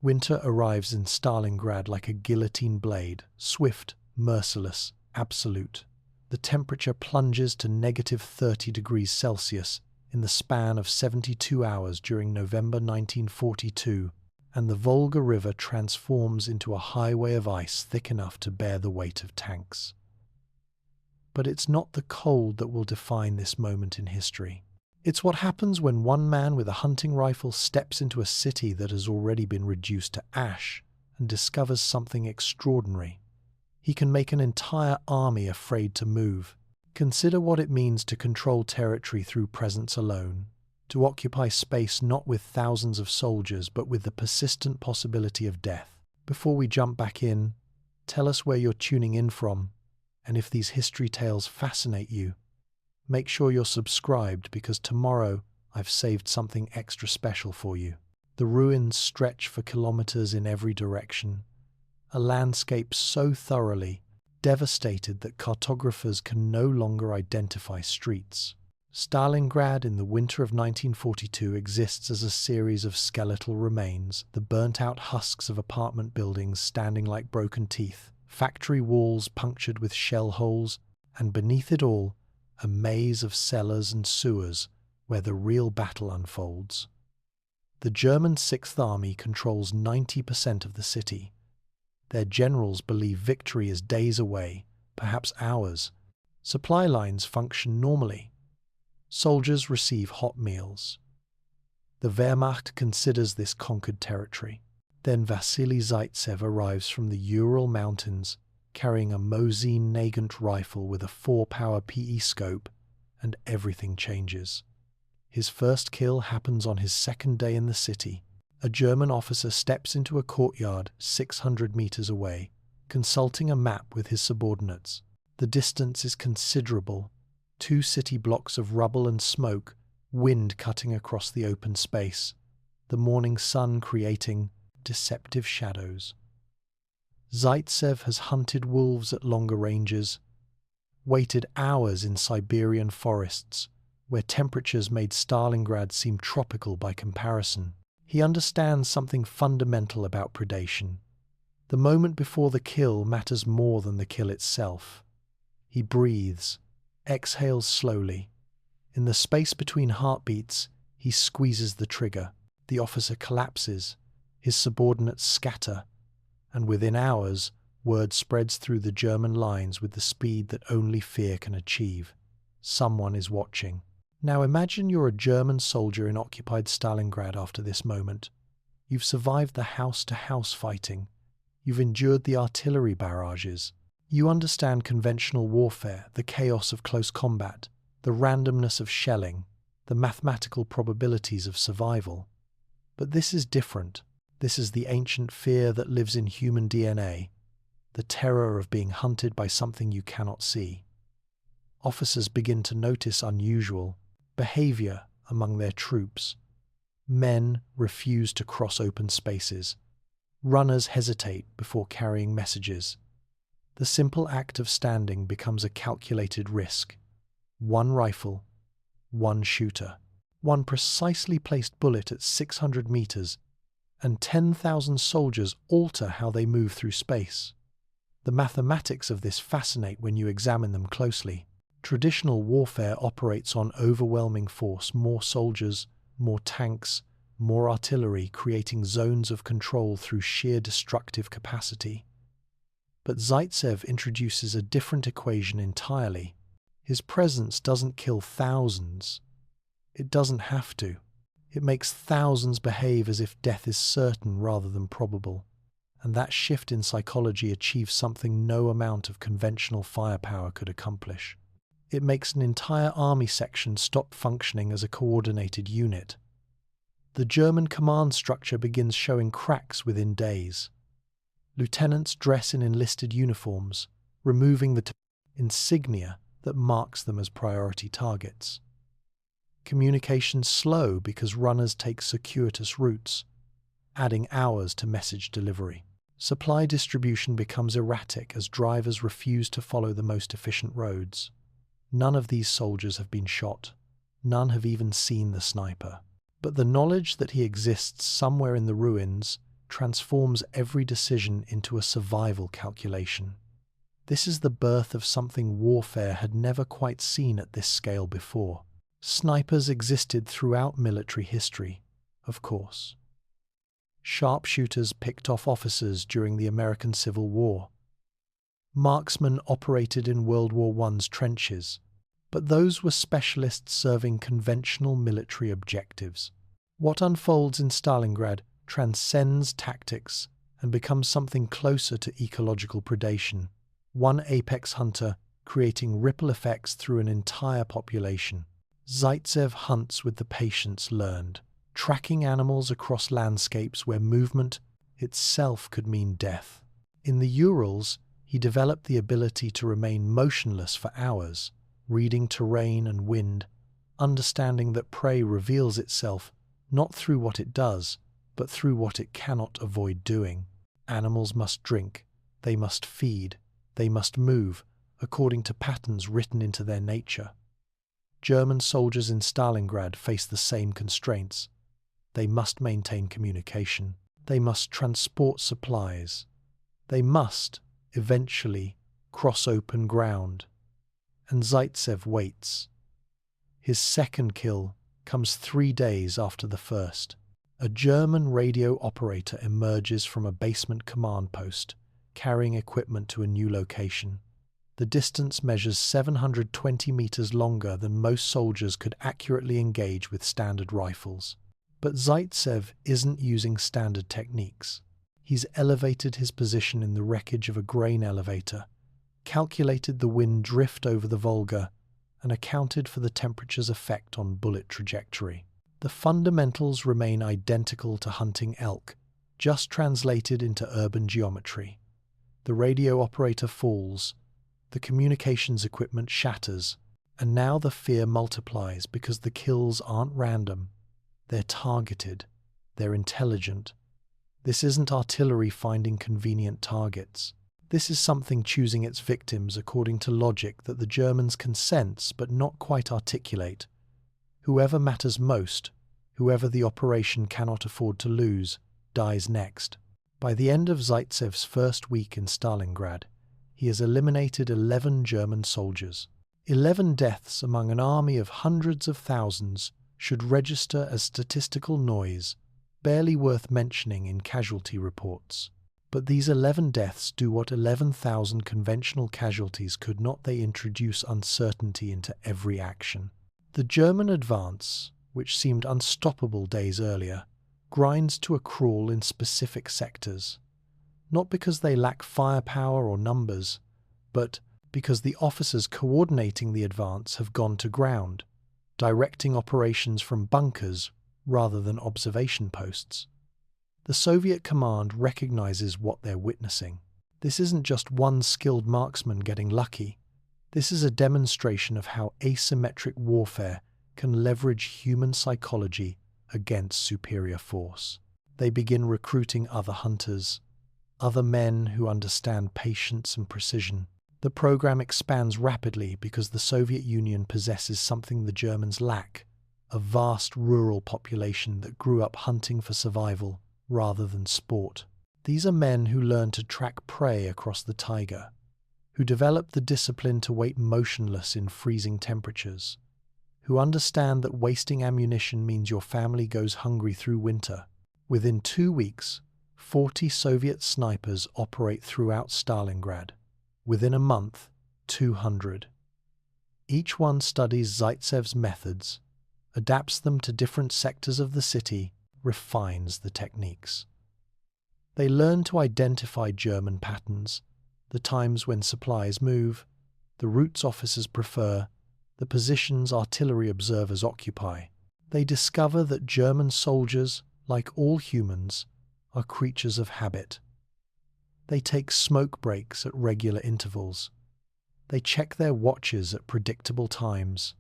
Winter arrives in Stalingrad like a guillotine blade, swift, merciless, absolute. The temperature plunges to -30 degrees Celsius in the span of 72 hours during November 1942, and the Volga River transforms into a highway of ice thick enough to bear the weight of tanks. But it's not the cold that will define this moment in history. It's what happens when one man with a hunting rifle steps into a city that has already been reduced to ash and discovers something extraordinary. He can make an entire army afraid to move. Consider what it means to control territory through presence alone, to occupy space not with thousands of soldiers but with the persistent possibility of death. Before we jump back in, tell us where you're tuning in from, and if these history tales fascinate you, make sure you're subscribed because tomorrow I've saved something extra special for you. The ruins stretch for kilometers in every direction, a landscape so thoroughly devastated that cartographers can no longer identify streets. Stalingrad in the winter of 1942 exists as a series of skeletal remains, the burnt-out husks of apartment buildings standing like broken teeth, factory walls punctured with shell holes, and beneath it all, a maze of cellars and sewers where the real battle unfolds. The German Sixth Army controls 90% of the city. Their generals believe victory is days away, perhaps hours. Supply lines function normally. Soldiers receive hot meals. The Wehrmacht considers this conquered territory. Then Vasily Zaitsev arrives from the Ural Mountains, carrying a Mosin Nagant rifle with a 4-power PE scope, and everything changes. His first kill happens on his second day in the city. A German officer steps into a courtyard 600 meters away, consulting a map with his subordinates. The distance is considerable. 2 city blocks of rubble and smoke, wind cutting across the open space, the morning sun creating deceptive shadows. Zaitsev has hunted wolves at longer ranges, waited hours in Siberian forests, where temperatures made Stalingrad seem tropical by comparison. He understands something fundamental about predation. The moment before the kill matters more than the kill itself. He breathes, exhales slowly. In the space between heartbeats, he squeezes the trigger. The officer collapses, his subordinates scatter, and within hours, word spreads through the German lines with the speed that only fear can achieve. Someone is watching. Now imagine you're a German soldier in occupied Stalingrad after this moment. You've survived the house-to-house fighting. You've endured the artillery barrages. You understand conventional warfare, the chaos of close combat, the randomness of shelling, the mathematical probabilities of survival. But this is different. This is the ancient fear that lives in human DNA, the terror of being hunted by something you cannot see. Officers begin to notice unusual behavior among their troops. Men refuse to cross open spaces. Runners hesitate before carrying messages. The simple act of standing becomes a calculated risk. 1 rifle, 1 shooter, 1 precisely placed bullet at 600 meters, and 10,000 soldiers alter how they move through space. The mathematics of this fascinate when you examine them closely. Traditional warfare operates on overwhelming force, more soldiers, more tanks, more artillery, creating zones of control through sheer destructive capacity. But Zaitsev introduces a different equation entirely. His presence doesn't kill thousands. It doesn't have to. It makes thousands behave as if death is certain rather than probable. And that shift in psychology achieves something no amount of conventional firepower could accomplish. It makes an entire army section stop functioning as a coordinated unit. The German command structure begins showing cracks within days. Lieutenants dress in enlisted uniforms, removing the insignia that marks them as priority targets. Communications slow because runners take circuitous routes, adding hours to message delivery. Supply distribution becomes erratic as drivers refuse to follow the most efficient roads. None of these soldiers have been shot. None have even seen the sniper. But the knowledge that he exists somewhere in the ruins transforms every decision into a survival calculation. This is the birth of something warfare had never quite seen at this scale before. Snipers existed throughout military history, of course. Sharpshooters picked off officers during the American Civil War. Marksmen operated in World War I's trenches, but those were specialists serving conventional military objectives. What unfolds in Stalingrad transcends tactics and becomes something closer to ecological predation, one apex hunter creating ripple effects through an entire population. Zaitsev hunts with the patience learned, tracking animals across landscapes where movement itself could mean death. In the Urals, he developed the ability to remain motionless for hours, reading terrain and wind, understanding that prey reveals itself not through what it does, but through what it cannot avoid doing. Animals must drink, they must feed, they must move, according to patterns written into their nature. German soldiers in Stalingrad face the same constraints. They must maintain communication. They must transport supplies. They must, eventually, cross open ground. And Zaitsev waits. His second kill comes 3 days after the first. A German radio operator emerges from a basement command post, carrying equipment to a new location. The distance measures 720 meters longer than most soldiers could accurately engage with standard rifles. But Zaitsev isn't using standard techniques. He's elevated his position in the wreckage of a grain elevator, calculated the wind drift over the Volga, and accounted for the temperature's effect on bullet trajectory. The fundamentals remain identical to hunting elk, just translated into urban geometry. The radio operator falls, the communications equipment shatters, and now the fear multiplies because the kills aren't random. They're targeted. They're intelligent. This isn't artillery finding convenient targets. This is something choosing its victims according to logic that the Germans can sense but not quite articulate. Whoever matters most, whoever the operation cannot afford to lose, dies next. By the end of Zaitsev's first week in Stalingrad, he has eliminated 11 German soldiers. 11 deaths among an army of hundreds of thousands should register as statistical noise, barely worth mentioning in casualty reports. But these 11 deaths do what 11,000 conventional casualties could not. They introduce uncertainty into every action. The German advance, which seemed unstoppable days earlier, grinds to a crawl in specific sectors. Not because they lack firepower or numbers, but because the officers coordinating the advance have gone to ground, directing operations from bunkers rather than observation posts. The Soviet command recognizes what they're witnessing. This isn't just one skilled marksman getting lucky. This is a demonstration of how asymmetric warfare can leverage human psychology against superior force. They begin recruiting other hunters, other men who understand patience and precision. The program expands rapidly because the Soviet Union possesses something the Germans lack, a vast rural population that grew up hunting for survival rather than sport. These are men who learn to track prey across the taiga, who develop the discipline to wait motionless in freezing temperatures, who understand that wasting ammunition means your family goes hungry through winter. Within 2 weeks, 40 Soviet snipers operate throughout Stalingrad. Within a month, 200. Each one studies Zaitsev's methods, adapts them to different sectors of the city, refines the techniques. They learn to identify German patterns, the times when supplies move, the routes officers prefer, the positions artillery observers occupy. They discover that German soldiers, like all humans, are creatures of habit. They take smoke breaks at regular intervals. They check their watches at predictable times.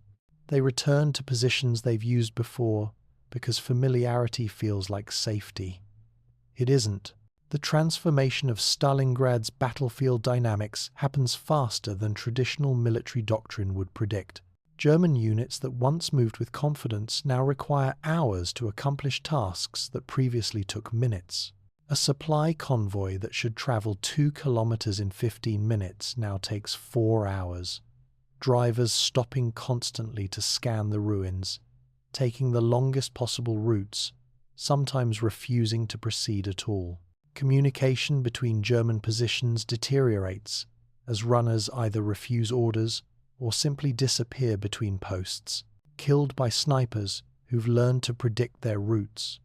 They return to positions they've used before because familiarity feels like safety. It isn't. The transformation of Stalingrad's battlefield dynamics happens faster than traditional military doctrine would predict. German units that once moved with confidence now require hours to accomplish tasks that previously took minutes. A supply convoy that should travel 2 kilometers in 15 minutes now takes 4 hours. Drivers stopping constantly to scan the ruins, taking the longest possible routes, sometimes refusing to proceed at all. Communication between German positions deteriorates as runners either refuse orders or simply disappear between posts, killed by snipers who've learned to predict their routes.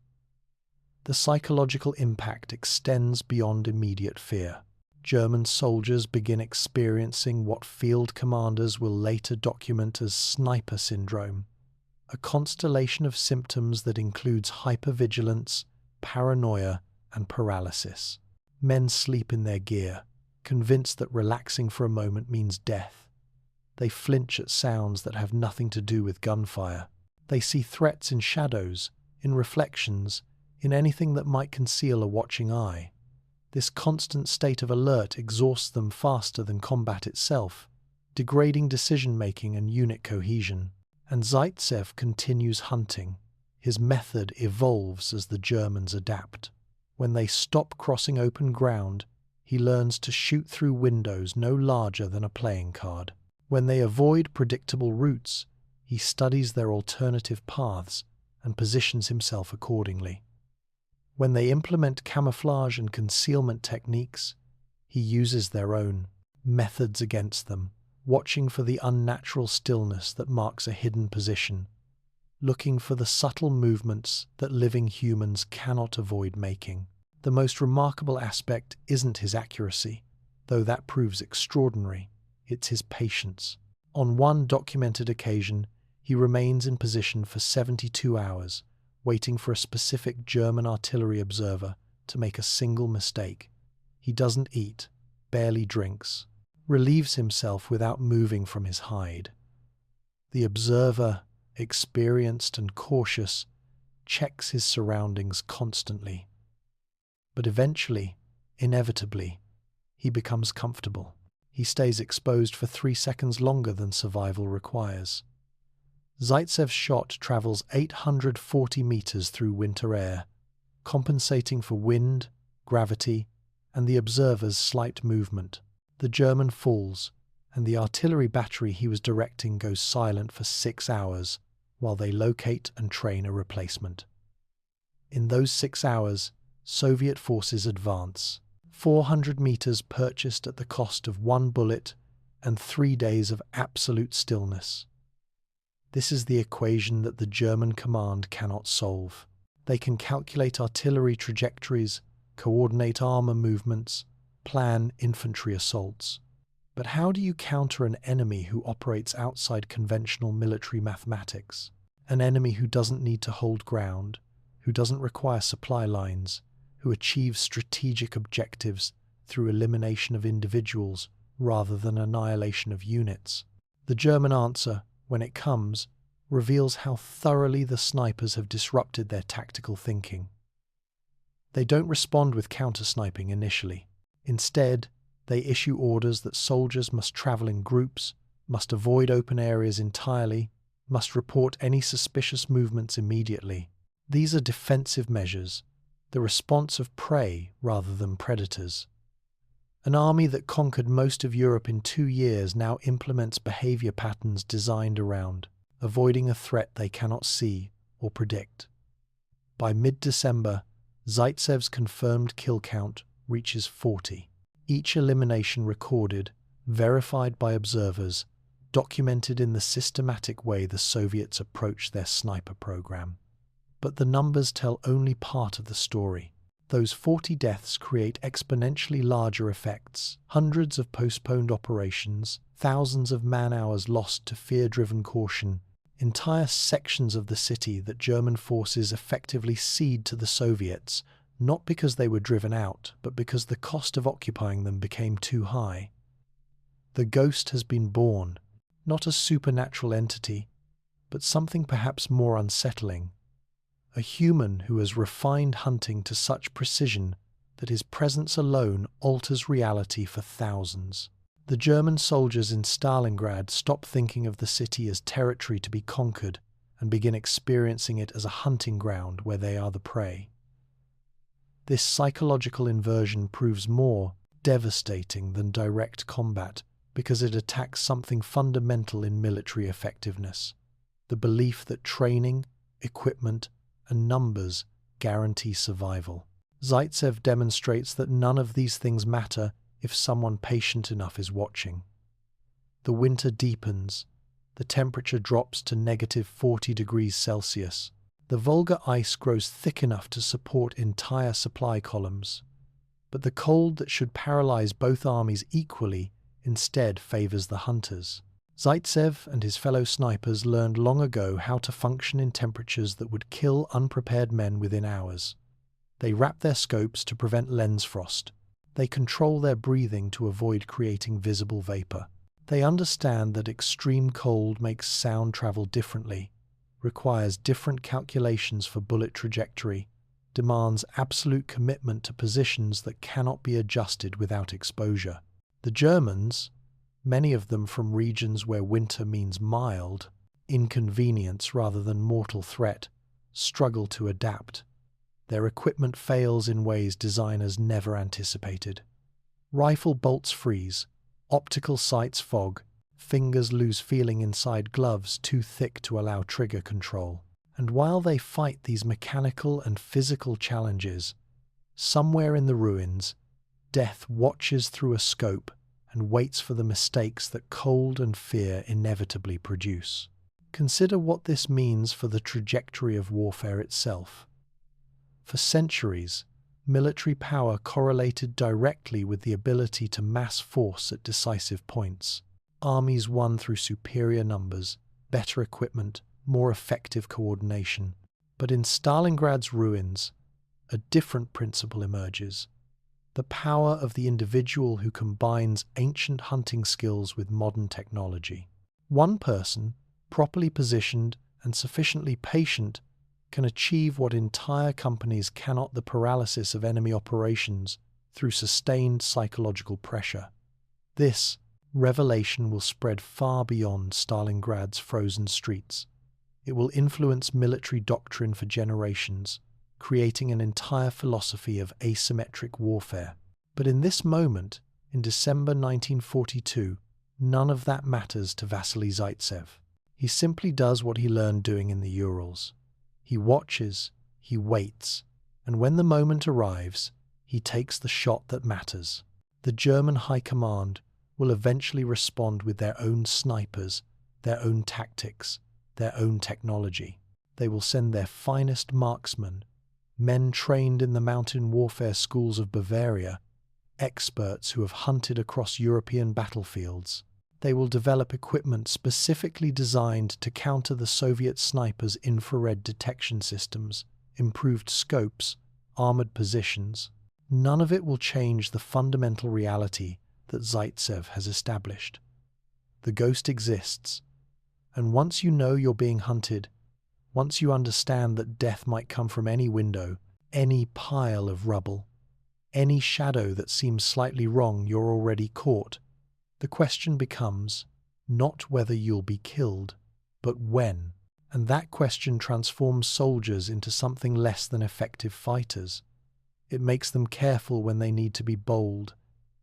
The psychological impact extends beyond immediate fear. German soldiers begin experiencing what field commanders will later document as sniper syndrome, a constellation of symptoms that includes hypervigilance, paranoia, and paralysis. Men sleep in their gear, convinced that relaxing for a moment means death. They flinch at sounds that have nothing to do with gunfire. They see threats in shadows, in reflections, in anything that might conceal a watching eye. This constant state of alert exhausts them faster than combat itself, degrading decision-making and unit cohesion. And Zaitsev continues hunting. His method evolves as the Germans adapt. When they stop crossing open ground, he learns to shoot through windows no larger than a playing card. When they avoid predictable routes, he studies their alternative paths and positions himself accordingly. When they implement camouflage and concealment techniques, he uses their own methods against them, watching for the unnatural stillness that marks a hidden position, looking for the subtle movements that living humans cannot avoid making. The most remarkable aspect isn't his accuracy, though that proves extraordinary. It's his patience. On one documented occasion, he remains in position for 72 hours, waiting for a specific German artillery observer to make a single mistake. He doesn't eat, barely drinks, relieves himself without moving from his hide. The observer, experienced and cautious, checks his surroundings constantly. But eventually, inevitably, he becomes comfortable. He stays exposed for 3 seconds longer than survival requires. Zaitsev's shot travels 840 meters through winter air, compensating for wind, gravity, and the observer's slight movement. The German falls, and the artillery battery he was directing goes silent for 6 hours while they locate and train a replacement. In those 6 hours, Soviet forces advance. 400 meters purchased at the cost of 1 bullet and 3 days of absolute stillness. This is the equation that the German command cannot solve. They can calculate artillery trajectories, coordinate armor movements, plan infantry assaults. But how do you counter an enemy who operates outside conventional military mathematics? An enemy who doesn't need to hold ground, who doesn't require supply lines, who achieves strategic objectives through elimination of individuals rather than annihilation of units. The German answer, when it comes, reveals how thoroughly the snipers have disrupted their tactical thinking. They don't respond with counter-sniping initially. Instead, they issue orders that soldiers must travel in groups, must avoid open areas entirely, must report any suspicious movements immediately. These are defensive measures, the response of prey rather than predators. An army that conquered most of Europe in 2 years now implements behavior patterns designed around avoiding a threat they cannot see or predict. By mid-December, Zaitsev's confirmed kill count reaches 40. Each elimination recorded, verified by observers, documented in the systematic way the Soviets approached their sniper program. But the numbers tell only part of the story. Those 40 deaths create exponentially larger effects, hundreds of postponed operations, thousands of man-hours lost to fear-driven caution, entire sections of the city that German forces effectively cede to the Soviets, not because they were driven out, but because the cost of occupying them became too high. The ghost has been born, not a supernatural entity, but something perhaps more unsettling. A human who has refined hunting to such precision that his presence alone alters reality for thousands. The German soldiers in Stalingrad stop thinking of the city as territory to be conquered and begin experiencing it as a hunting ground where they are the prey. This psychological inversion proves more devastating than direct combat because it attacks something fundamental in military effectiveness: the belief that training, equipment, and numbers guarantee survival. Zaitsev demonstrates that none of these things matter if someone patient enough is watching. The winter deepens. The temperature drops to -40 degrees Celsius. The Volga ice grows thick enough to support entire supply columns. But the cold that should paralyze both armies equally instead favors the hunters. Zaitsev and his fellow snipers learned long ago how to function in temperatures that would kill unprepared men within hours. They wrap their scopes to prevent lens frost. They control their breathing to avoid creating visible vapor. They understand that extreme cold makes sound travel differently, requires different calculations for bullet trajectory, demands absolute commitment to positions that cannot be adjusted without exposure. The Germans, many of them from regions where winter means mild, inconvenience rather than mortal threat, struggle to adapt. Their equipment fails in ways designers never anticipated. Rifle bolts freeze, optical sights fog, fingers lose feeling inside gloves too thick to allow trigger control. And while they fight these mechanical and physical challenges, somewhere in the ruins, death watches through a scope and waits for the mistakes that cold and fear inevitably produce. Consider what this means for the trajectory of warfare itself. For centuries, military power correlated directly with the ability to mass force at decisive points. Armies won through superior numbers, better equipment, more effective coordination. But in Stalingrad's ruins, a different principle emerges: the power of the individual who combines ancient hunting skills with modern technology. One person, properly positioned and sufficiently patient, can achieve what entire companies cannot: the paralysis of enemy operations through sustained psychological pressure. This revelation will spread far beyond Stalingrad's frozen streets. It will influence military doctrine for generations, creating an entire philosophy of asymmetric warfare. But in this moment, in December 1942, none of that matters to Vasily Zaitsev. He simply does what he learned doing in the Urals. He watches, he waits, and when the moment arrives, he takes the shot that matters. The German High Command will eventually respond with their own snipers, their own tactics, their own technology. They will send their finest marksmen, men trained in the mountain warfare schools of Bavaria, experts who have hunted across European battlefields. They will develop equipment specifically designed to counter the Soviet snipers' infrared detection systems, improved scopes, armored positions. None of it will change the fundamental reality that Zaitsev has established. The ghost exists, and once you know you're being hunted, once you understand that death might come from any window, any pile of rubble, any shadow that seems slightly wrong, you're already caught. The question becomes not whether you'll be killed, but when. And that question transforms soldiers into something less than effective fighters. It makes them careful when they need to be bold,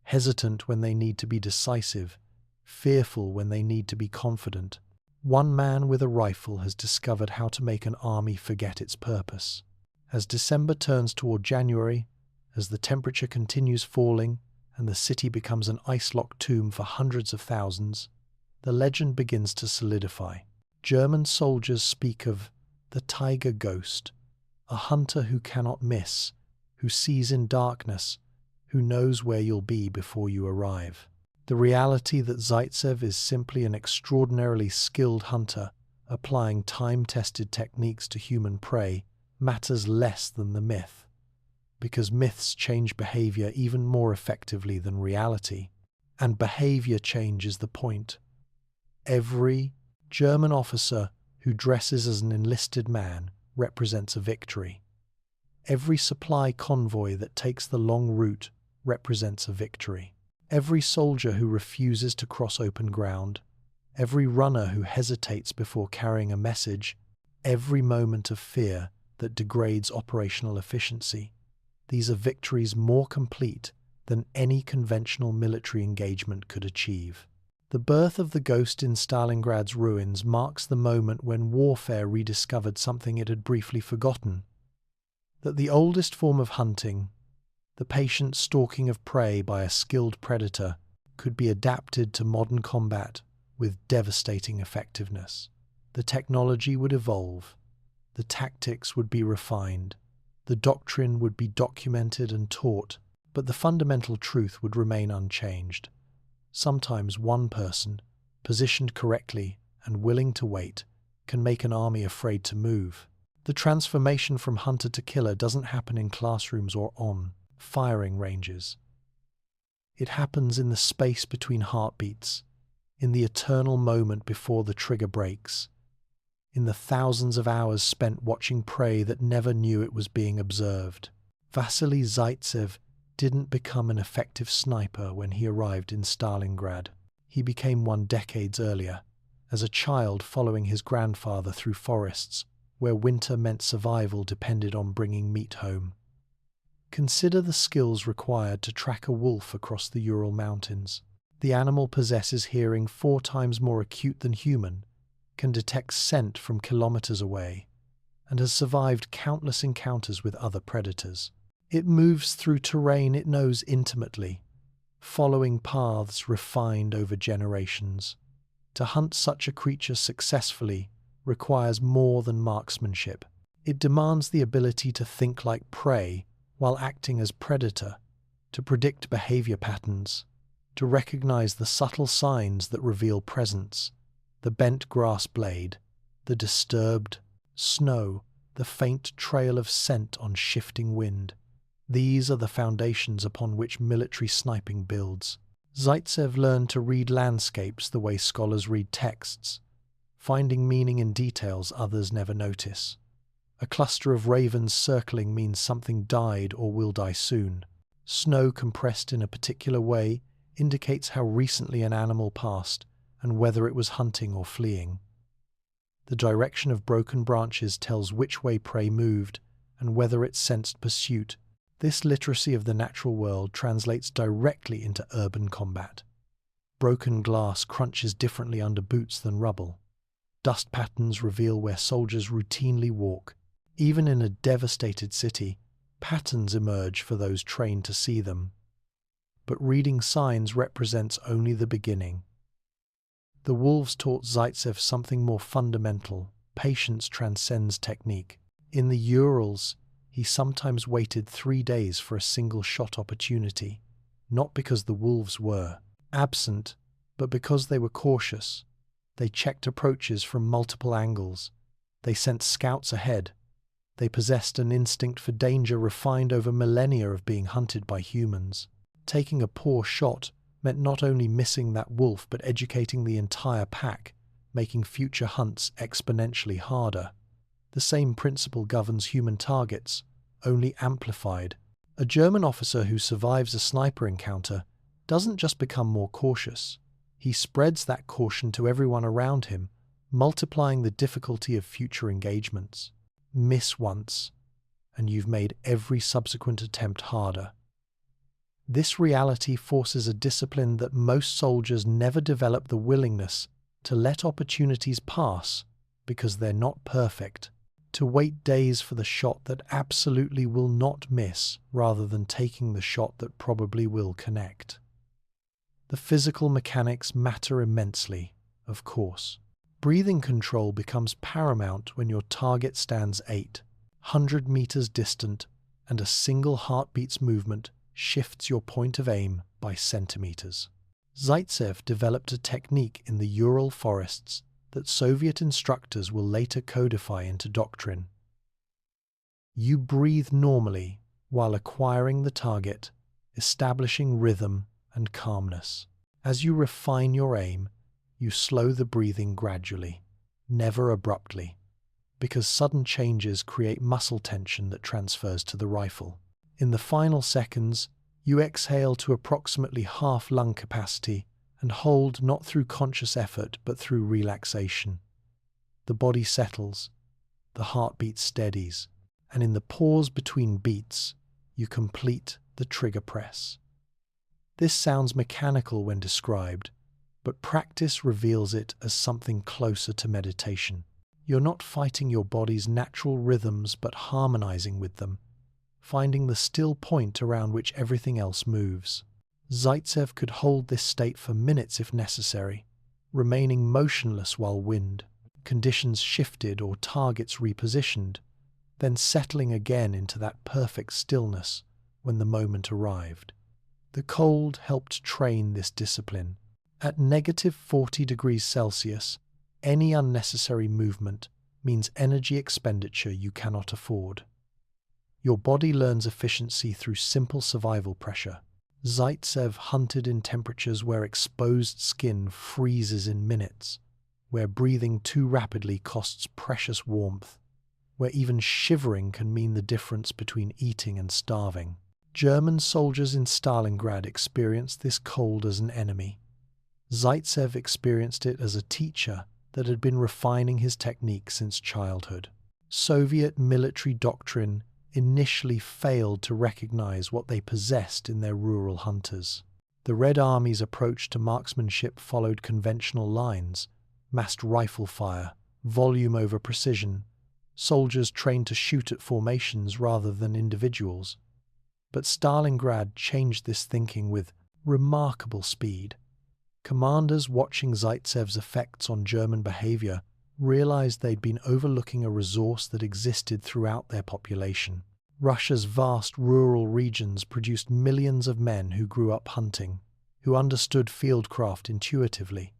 hesitant when they need to be decisive, fearful when they need to be confident. One man with a rifle has discovered how to make an army forget its purpose. As December turns toward January, as the temperature continues falling, and the city becomes an ice-locked tomb for hundreds of thousands, the legend begins to solidify. German soldiers speak of the tiger ghost, a hunter who cannot miss, who sees in darkness, who knows where you'll be before you arrive. The reality that Zaitsev is simply an extraordinarily skilled hunter, applying time-tested techniques to human prey, matters less than the myth, because myths change behavior even more effectively than reality, and behavior change is the point. Every German officer who dresses as an enlisted man represents a victory. Every supply convoy that takes the long route represents a victory. Every soldier who refuses to cross open ground, every runner who hesitates before carrying a message, every moment of fear that degrades operational efficiency, These are victories more complete than any conventional military engagement could achieve. The birth of the ghost in Stalingrad's ruins marks the moment when warfare rediscovered something it had briefly forgotten: that the oldest form of hunting, the patient stalking of prey by a skilled predator, could be adapted to modern combat with devastating effectiveness. The technology would evolve, the tactics would be refined, the doctrine would be documented and taught, but the fundamental truth would remain unchanged. Sometimes one person, positioned correctly and willing to wait, can make an army afraid to move. The transformation from hunter to killer doesn't happen in classrooms or on firing ranges. It happens in the space between heartbeats, in the eternal moment before the trigger breaks, in the thousands of hours spent watching prey that never knew it was being observed. Vasily Zaitsev didn't become an effective sniper when he arrived in Stalingrad. He became one decades earlier, as a child following his grandfather through forests where winter meant survival depended on bringing meat home. Consider the skills required to track a wolf across the Ural Mountains. The animal possesses hearing 4 times more acute than human, can detect scent from kilometers away, and has survived countless encounters with other predators. It moves through terrain it knows intimately, following paths refined over generations. To hunt such a creature successfully requires more than marksmanship. It demands the ability to think like prey while acting as predator, to predict behavior patterns, to recognize the subtle signs that reveal presence: the bent grass blade, the disturbed snow, the faint trail of scent on shifting wind. These are the foundations upon which military sniping builds. Zaitsev learned to read landscapes the way scholars read texts, finding meaning in details others never notice. A cluster of ravens circling means something died or will die soon. Snow compressed in a particular way indicates how recently an animal passed and whether it was hunting or fleeing. The direction of broken branches tells which way prey moved and whether it sensed pursuit. This literacy of the natural world translates directly into urban combat. Broken glass crunches differently under boots than rubble. Dust patterns reveal where soldiers routinely walk. Even in a devastated city, patterns emerge for those trained to see them. But reading signs represents only the beginning. The wolves taught Zaitsev something more fundamental: patience transcends technique. In the Urals, he sometimes waited 3 days for a single shot opportunity, not because the wolves were absent, but because they were cautious. They checked approaches from multiple angles. They sent scouts ahead. They possessed an instinct for danger refined over millennia of being hunted by humans. Taking a poor shot meant not only missing that wolf but educating the entire pack, making future hunts exponentially harder. The same principle governs human targets, only amplified. A German officer who survives a sniper encounter doesn't just become more cautious. He spreads that caution to everyone around him, multiplying the difficulty of future engagements. Miss once, and you've made every subsequent attempt harder. This reality forces a discipline that most soldiers never develop: the willingness to let opportunities pass because they're not perfect, to wait days for the shot that absolutely will not miss rather than taking the shot that probably will connect. The physical mechanics matter immensely, of course. Breathing control becomes paramount when your target stands 800 meters distant and a single heartbeat's movement shifts your point of aim by centimeters. Zaitsev developed a technique in the Ural forests that Soviet instructors will later codify into doctrine. You breathe normally while acquiring the target, establishing rhythm and calmness. As you refine your aim, you slow the breathing gradually, never abruptly, because sudden changes create muscle tension that transfers to the rifle. In the final seconds, you exhale to approximately half lung capacity and hold not through conscious effort but through relaxation. The body settles, the heartbeat steadies, and in the pause between beats, you complete the trigger press. This sounds mechanical when described, but practice reveals it as something closer to meditation. You're not fighting your body's natural rhythms but harmonizing with them, finding the still point around which everything else moves. Zaitsev could hold this state for minutes if necessary, remaining motionless while wind, conditions shifted or targets repositioned, then settling again into that perfect stillness when the moment arrived. The cold helped train this discipline. At -40 degrees Celsius, any unnecessary movement means energy expenditure you cannot afford. Your body learns efficiency through simple survival pressure. Zaitsev hunted in temperatures where exposed skin freezes in minutes, where breathing too rapidly costs precious warmth, where even shivering can mean the difference between eating and starving. German soldiers in Stalingrad experienced this cold as an enemy. Zaitsev experienced it as a teacher that had been refining his technique since childhood. Soviet military doctrine initially failed to recognize what they possessed in their rural hunters. The Red Army's approach to marksmanship followed conventional lines: massed rifle fire, volume over precision, soldiers trained to shoot at formations rather than individuals. But Stalingrad changed this thinking with remarkable speed. Commanders watching Zaitsev's effects on German behavior realized they'd been overlooking a resource that existed throughout their population. Russia's vast rural regions produced millions of men who grew up hunting, who understood fieldcraft intuitively,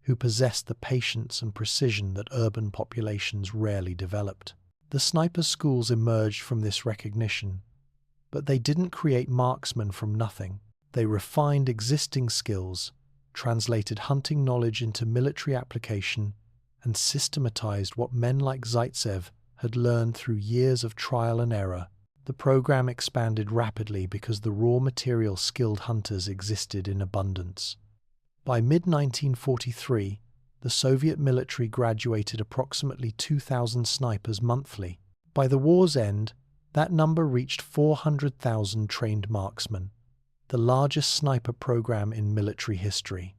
who possessed the patience and precision that urban populations rarely developed. The sniper schools emerged from this recognition, but they didn't create marksmen from nothing. They refined existing skills, translated hunting knowledge into military application, and systematized what men like Zaitsev had learned through years of trial and error. The program expanded rapidly because the raw material skilled hunters existed in abundance. By mid-1943, the Soviet military graduated approximately 2,000 snipers monthly. By the war's end, that number reached 400,000 trained marksmen, the largest sniper program in military history.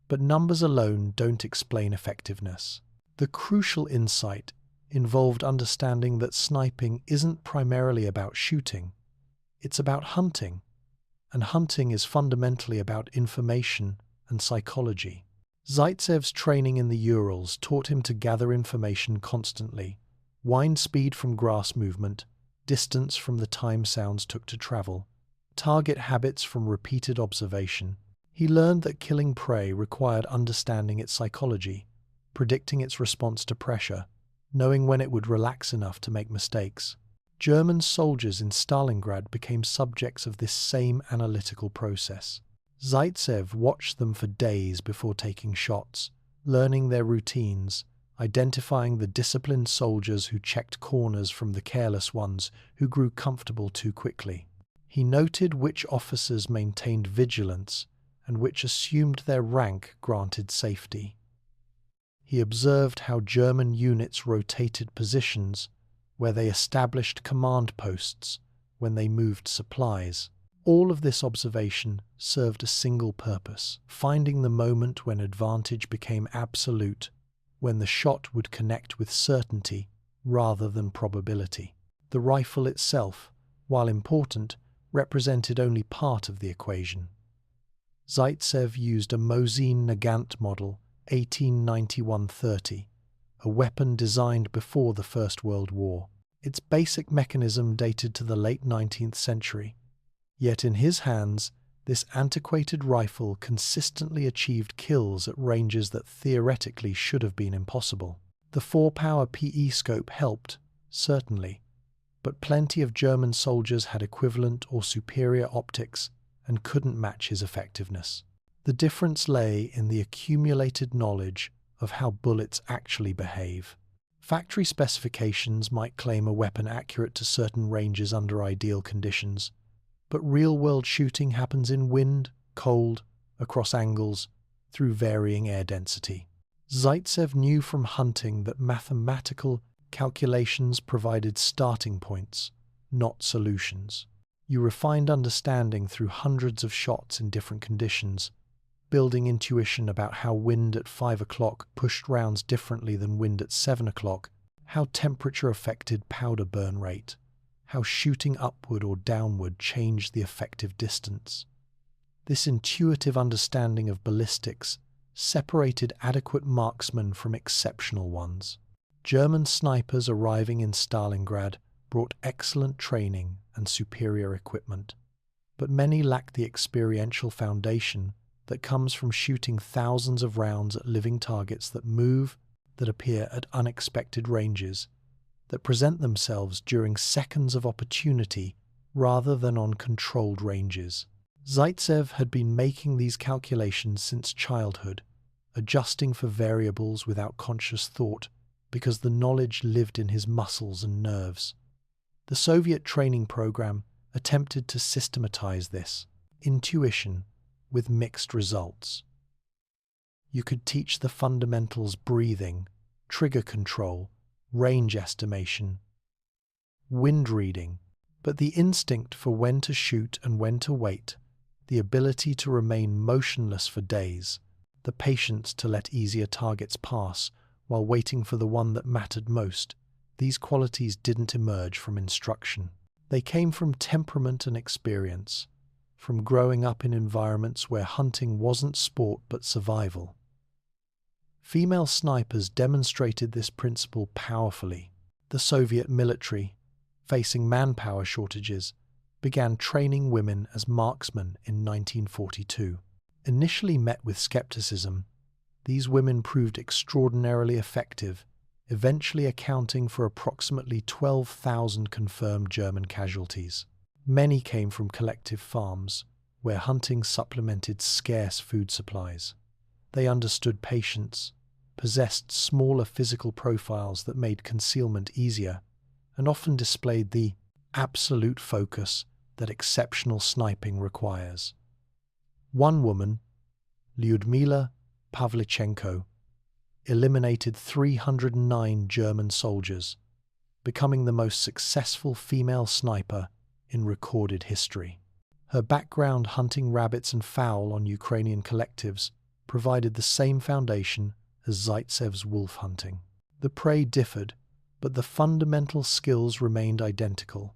But numbers alone don't explain effectiveness. The crucial insight involved understanding that sniping isn't primarily about shooting. It's about hunting, and hunting is fundamentally about information and psychology. Zaitsev's training in the Urals taught him to gather information constantly: wind speed from grass movement, distance from the time sounds took to travel, target habits from repeated observation. He learned that killing prey required understanding its psychology, predicting its response to pressure, knowing when it would relax enough to make mistakes. German soldiers in Stalingrad became subjects of this same analytical process. Zaitsev watched them for days before taking shots, learning their routines, identifying the disciplined soldiers who checked corners from the careless ones who grew comfortable too quickly. He noted which officers maintained vigilance and which assumed their rank granted safety. He observed how German units rotated positions, where they established command posts, when they moved supplies. All of this observation served a single purpose: finding the moment when advantage became absolute, when the shot would connect with certainty rather than probability. The rifle itself, while important, represented only part of the equation. Zaitsev used a Mosin Nagant model 1891-30, a weapon designed before the First World War. Its basic mechanism dated to the late 19th century. Yet in his hands, this antiquated rifle consistently achieved kills at ranges that theoretically should have been impossible. The 4-power PE scope helped, certainly, but plenty of German soldiers had equivalent or superior optics and couldn't match his effectiveness. The difference lay in the accumulated knowledge of how bullets actually behave. Factory specifications might claim a weapon accurate to certain ranges under ideal conditions, but real-world shooting happens in wind, cold, across angles, through varying air density. Zaitsev knew from hunting that mathematical calculations provided starting points, not solutions. You refined understanding through hundreds of shots in different conditions, building intuition about how wind at 5 o'clock pushed rounds differently than wind at 7 o'clock, how temperature affected powder burn rate, how shooting upward or downward changed the effective distance. This intuitive understanding of ballistics separated adequate marksmen from exceptional ones. German snipers arriving in Stalingrad brought excellent training and superior equipment, but many lacked the experiential foundation that comes from shooting thousands of rounds at living targets that move, that appear at unexpected ranges, that present themselves during seconds of opportunity rather than on controlled ranges. Zaitsev had been making these calculations since childhood, adjusting for variables without conscious thought because the knowledge lived in his muscles and nerves. The Soviet training program attempted to systematize this intuition with mixed results. You could teach the fundamentals: breathing, trigger control, range estimation, wind reading, but the instinct for when to shoot and when to wait, the ability to remain motionless for days, the patience to let easier targets pass while waiting for the one that mattered most, these qualities didn't emerge from instruction. They came from temperament and experience, from growing up in environments where hunting wasn't sport but survival. Female snipers demonstrated this principle powerfully. The Soviet military, facing manpower shortages, began training women as marksmen in 1942. Initially met with skepticism, these women proved extraordinarily effective, eventually accounting for approximately 12,000 confirmed German casualties. Many came from collective farms, where hunting supplemented scarce food supplies. They understood patience, possessed smaller physical profiles that made concealment easier, and often displayed the absolute focus that exceptional sniping requires. One woman, Lyudmila Pavlichenko, eliminated 309 German soldiers, becoming the most successful female sniper in recorded history. Her background hunting rabbits and fowl on Ukrainian collectives provided the same foundation as Zaitsev's wolf hunting. The prey differed, but the fundamental skills remained identical: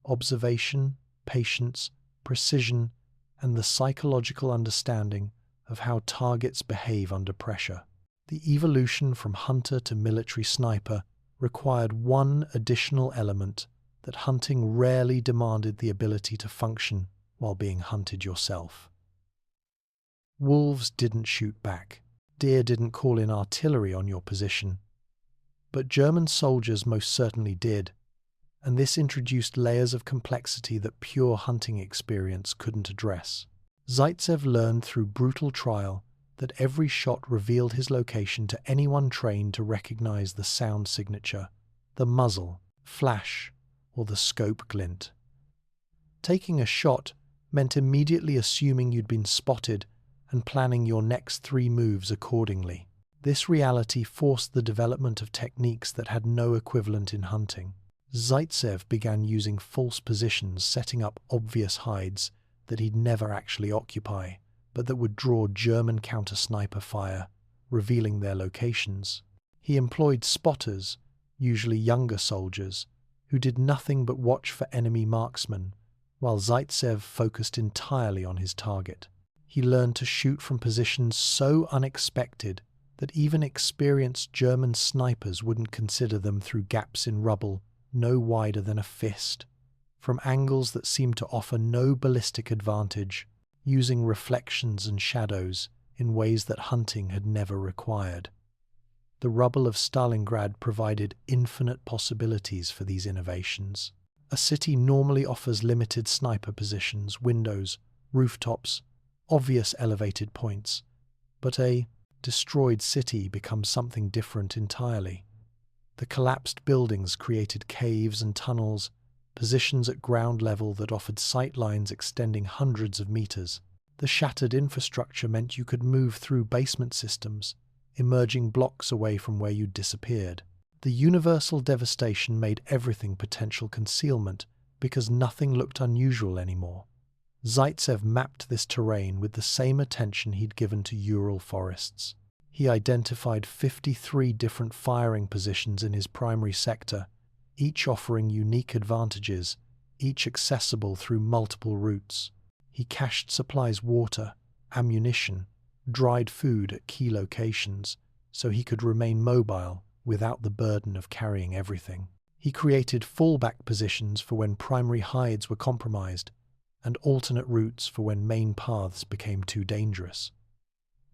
observation, patience, precision, and the psychological understanding of how targets behave under pressure. The evolution from hunter to military sniper required one additional element that hunting rarely demanded: the ability to function while being hunted yourself. Wolves didn't shoot back. Deer didn't call in artillery on your position. But German soldiers most certainly did, and this introduced layers of complexity that pure hunting experience couldn't address. Zaitsev learned through brutal trial that every shot revealed his location to anyone trained to recognize the sound signature, the muzzle, flash, or the scope glint. Taking a shot meant immediately assuming you'd been spotted and planning your next 3 moves accordingly. This reality forced the development of techniques that had no equivalent in hunting. Zaitsev began using false positions, setting up obvious hides that he'd never actually occupy, but that would draw German counter-sniper fire, revealing their locations. He employed spotters, usually younger soldiers, who did nothing but watch for enemy marksmen, while Zaitsev focused entirely on his target. He learned to shoot from positions so unexpected that even experienced German snipers wouldn't consider them, through gaps in rubble no wider than a fist, from angles that seemed to offer no ballistic advantage, using reflections and shadows in ways that hunting had never required. The rubble of Stalingrad provided infinite possibilities for these innovations. A city normally offers limited sniper positions, windows, rooftops, obvious elevated points, but a destroyed city becomes something different entirely. The collapsed buildings created caves and tunnels, positions at ground level that offered sight lines extending hundreds of meters. The shattered infrastructure meant you could move through basement systems, emerging blocks away from where you'd disappeared. The universal devastation made everything potential concealment because nothing looked unusual anymore. Zaitsev mapped this terrain with the same attention he'd given to Ural forests. He identified 53 different firing positions in his primary sector, each offering unique advantages, each accessible through multiple routes. He cached supplies, water, ammunition, dried food at key locations, so he could remain mobile without the burden of carrying everything. He created fallback positions for when primary hides were compromised, and alternate routes for when main paths became too dangerous.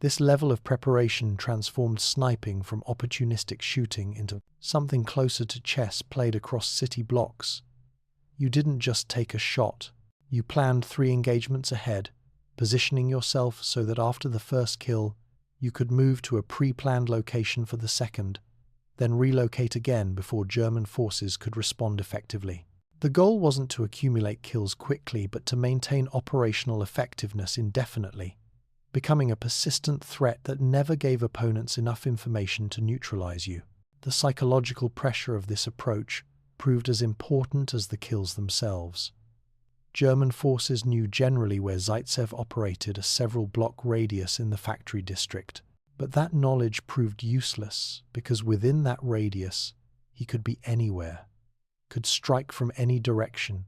This level of preparation transformed sniping from opportunistic shooting into something closer to chess played across city blocks. You didn't just take a shot. You planned 3 engagements ahead, positioning yourself so that after the first kill, you could move to a pre-planned location for the second, then relocate again before German forces could respond effectively. The goal wasn't to accumulate kills quickly, but to maintain operational effectiveness indefinitely, becoming a persistent threat that never gave opponents enough information to neutralize you. The psychological pressure of this approach proved as important as the kills themselves. German forces knew generally where Zaitsev operated a several-block radius in the factory district, but that knowledge proved useless because within that radius he could be anywhere, could strike from any direction,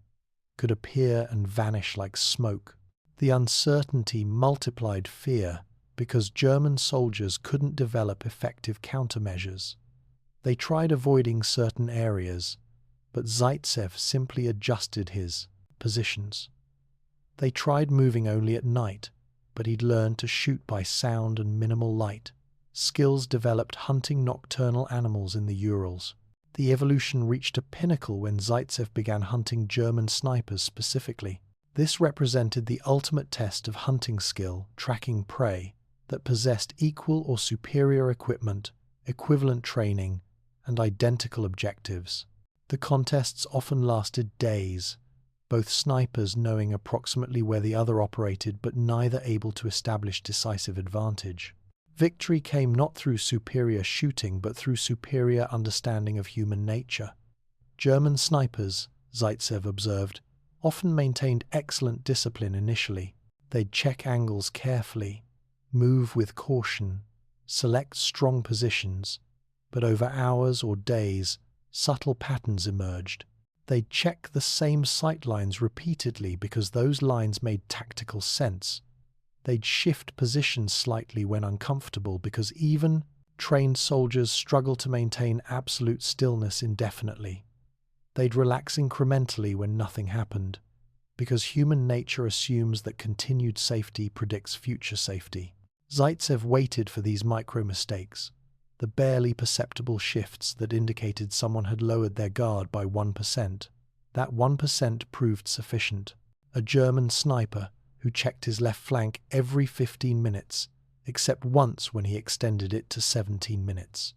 could appear and vanish like smoke. The uncertainty multiplied fear because German soldiers couldn't develop effective countermeasures. They tried avoiding certain areas, but Zaitsev simply adjusted his positions. They tried moving only at night, but he'd learned to shoot by sound and minimal light, skills developed hunting nocturnal animals in the Urals. The evolution reached a pinnacle when Zaitsev began hunting German snipers specifically. This represented the ultimate test of hunting skill, tracking prey that possessed equal or superior equipment, equivalent training, and identical objectives. The contests often lasted days, both snipers knowing approximately where the other operated but neither able to establish decisive advantage. Victory came not through superior shooting but through superior understanding of human nature. German snipers, Zaitsev observed, often maintained excellent discipline initially. They'd check angles carefully, move with caution, select strong positions, but over hours or days, subtle patterns emerged. They'd check the same sight lines repeatedly because those lines made tactical sense. They'd shift positions slightly when uncomfortable because even trained soldiers struggle to maintain absolute stillness indefinitely. They'd relax incrementally when nothing happened, because human nature assumes that continued safety predicts future safety. Zaitsev waited for these micro-mistakes, the barely perceptible shifts that indicated someone had lowered their guard by 1%. That 1% proved sufficient. A German sniper who checked his left flank every 15 minutes, except once when he extended it to 17 minutes.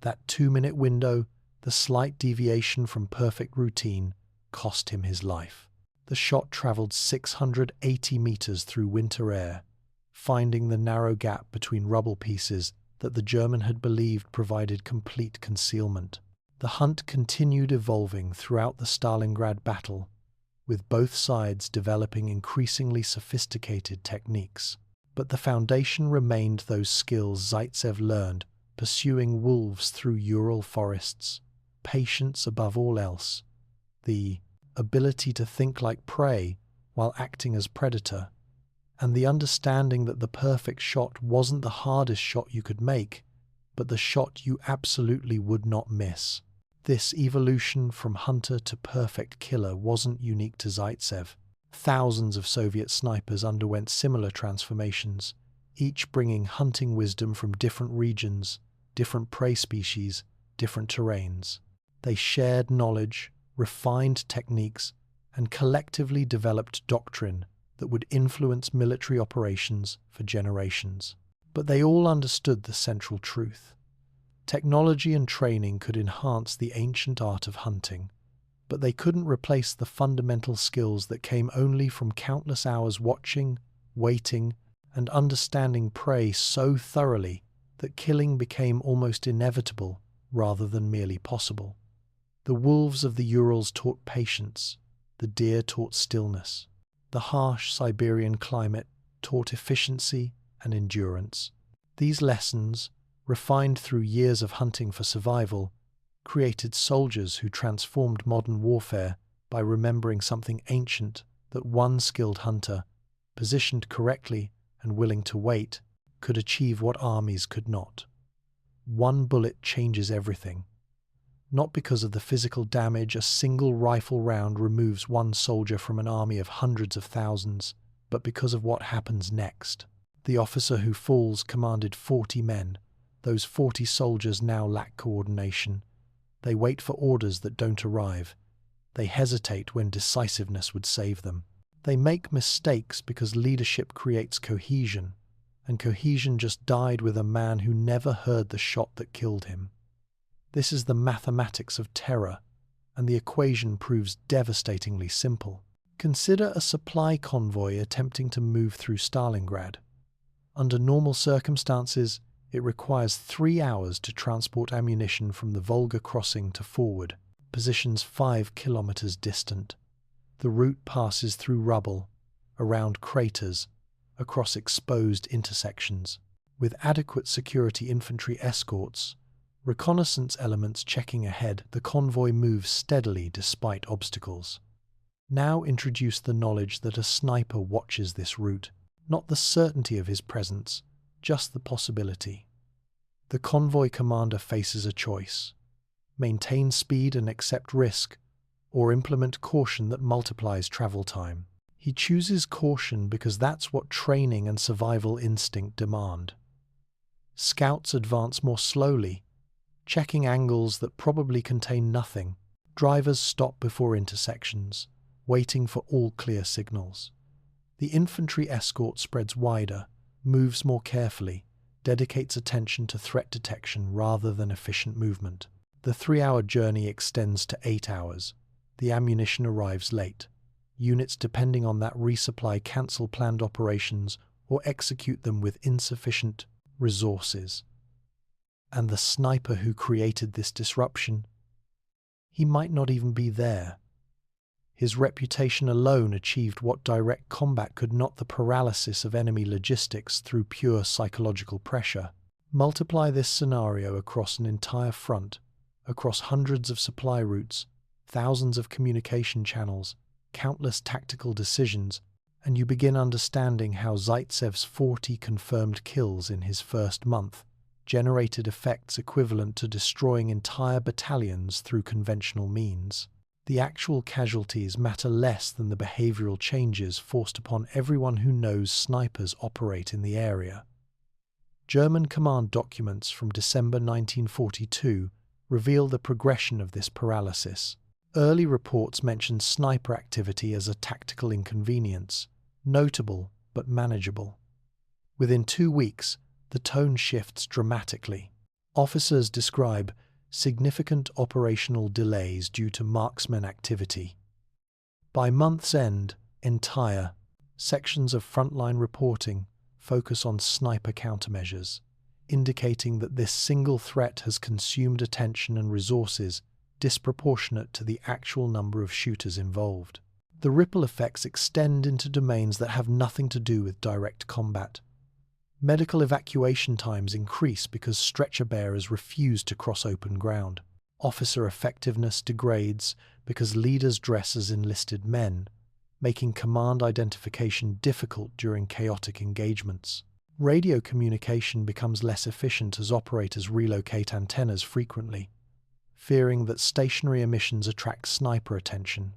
That 2-minute window, the slight deviation from perfect routine, cost him his life. The shot traveled 680 meters through winter air, finding the narrow gap between rubble pieces that the German had believed provided complete concealment. The hunt continued evolving throughout the Stalingrad battle, with both sides developing increasingly sophisticated techniques. But the foundation remained those skills Zaitsev learned pursuing wolves through Ural forests, patience above all else, the ability to think like prey while acting as predator, and the understanding that the perfect shot wasn't the hardest shot you could make, but the shot you absolutely would not miss. This evolution from hunter to perfect killer wasn't unique to Zaitsev. Thousands of Soviet snipers underwent similar transformations, each bringing hunting wisdom from different regions, different prey species, different terrains. They shared knowledge, refined techniques, and collectively developed doctrine that would influence military operations for generations. But they all understood the central truth. Technology and training could enhance the ancient art of hunting, but they couldn't replace the fundamental skills that came only from countless hours watching, waiting, and understanding prey so thoroughly that killing became almost inevitable rather than merely possible. The wolves of the Urals taught patience, the deer taught stillness. The harsh Siberian climate taught efficiency and endurance. These lessons, refined through years of hunting for survival, created soldiers who transformed modern warfare by remembering something ancient that one skilled hunter, positioned correctly and willing to wait, could achieve what armies could not. One bullet changes everything. Not because of the physical damage a single rifle round removes one soldier from an army of hundreds of thousands, but because of what happens next. The officer who falls commanded 40 men. Those 40 soldiers now lack coordination. They wait for orders that don't arrive. They hesitate when decisiveness would save them. They make mistakes because leadership creates cohesion, and cohesion just died with a man who never heard the shot that killed him. This is the mathematics of terror, and the equation proves devastatingly simple. Consider a supply convoy attempting to move through Stalingrad. Under normal circumstances, it requires 3 hours to transport ammunition from the Volga crossing to forward, positions 5 kilometers distant. The route passes through rubble, around craters, across exposed intersections. With adequate security infantry escorts, reconnaissance elements checking ahead, the convoy moves steadily despite obstacles. Now introduce the knowledge that a sniper watches this route, not the certainty of his presence, just the possibility. The convoy commander faces a choice: maintain speed and accept risk, or implement caution that multiplies travel time. He chooses caution because that's what training and survival instinct demand. Scouts advance more slowly, checking angles that probably contain nothing. Drivers stop before intersections, waiting for all clear signals. The infantry escort spreads wider, moves more carefully, dedicates attention to threat detection rather than efficient movement. The 3-hour journey extends to 8 hours. The ammunition arrives late. Units depending on that resupply cancel planned operations or execute them with insufficient resources. And the sniper who created this disruption, he might not even be there. His reputation alone achieved what direct combat could not: the paralysis of enemy logistics through pure psychological pressure. Multiply this scenario across an entire front, across hundreds of supply routes, thousands of communication channels, countless tactical decisions, and you begin understanding how Zaitsev's 40 confirmed kills in his first month generated effects equivalent to destroying entire battalions through conventional means. The actual casualties matter less than the behavioral changes forced upon everyone who knows snipers operate in the area. German command documents from December 1942 reveal the progression of this paralysis. Early reports mention sniper activity as a tactical inconvenience, notable but manageable. Within 2 weeks, the tone shifts dramatically. Officers describe significant operational delays due to marksman activity. By month's end, entire sections of frontline reporting focus on sniper countermeasures, indicating that this single threat has consumed attention and resources disproportionate to the actual number of shooters involved. The ripple effects extend into domains that have nothing to do with direct combat. Medical evacuation times increase because stretcher bearers refuse to cross open ground. Officer effectiveness degrades because leaders dress as enlisted men, making command identification difficult during chaotic engagements. Radio communication becomes less efficient as operators relocate antennas frequently, fearing that stationary emissions attract sniper attention.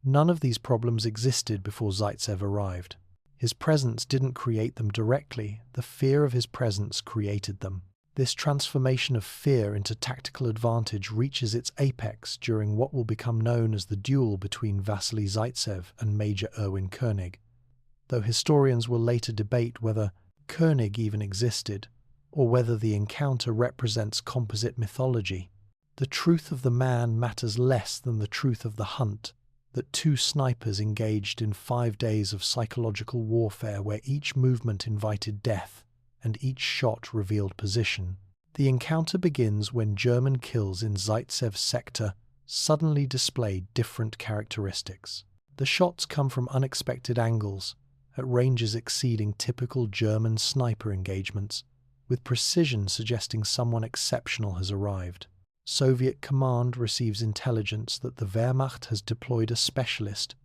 None of these problems existed before Zaitsev arrived. His presence didn't create them directly, the fear of his presence created them. This transformation of fear into tactical advantage reaches its apex during what will become known as the duel between Vasily Zaitsev and Major Erwin Koenig, though historians will later debate whether Koenig even existed, or whether the encounter represents composite mythology. The truth of the man matters less than the truth of the hunt, that 2 snipers engaged in 5 days of psychological warfare where each movement invited death and each shot revealed position. The encounter begins when German kills in Zaitsev's sector suddenly display different characteristics. The shots come from unexpected angles, at ranges exceeding typical German sniper engagements, with precision suggesting someone exceptional has arrived. Soviet command receives intelligence that the Wehrmacht has deployed a specialist,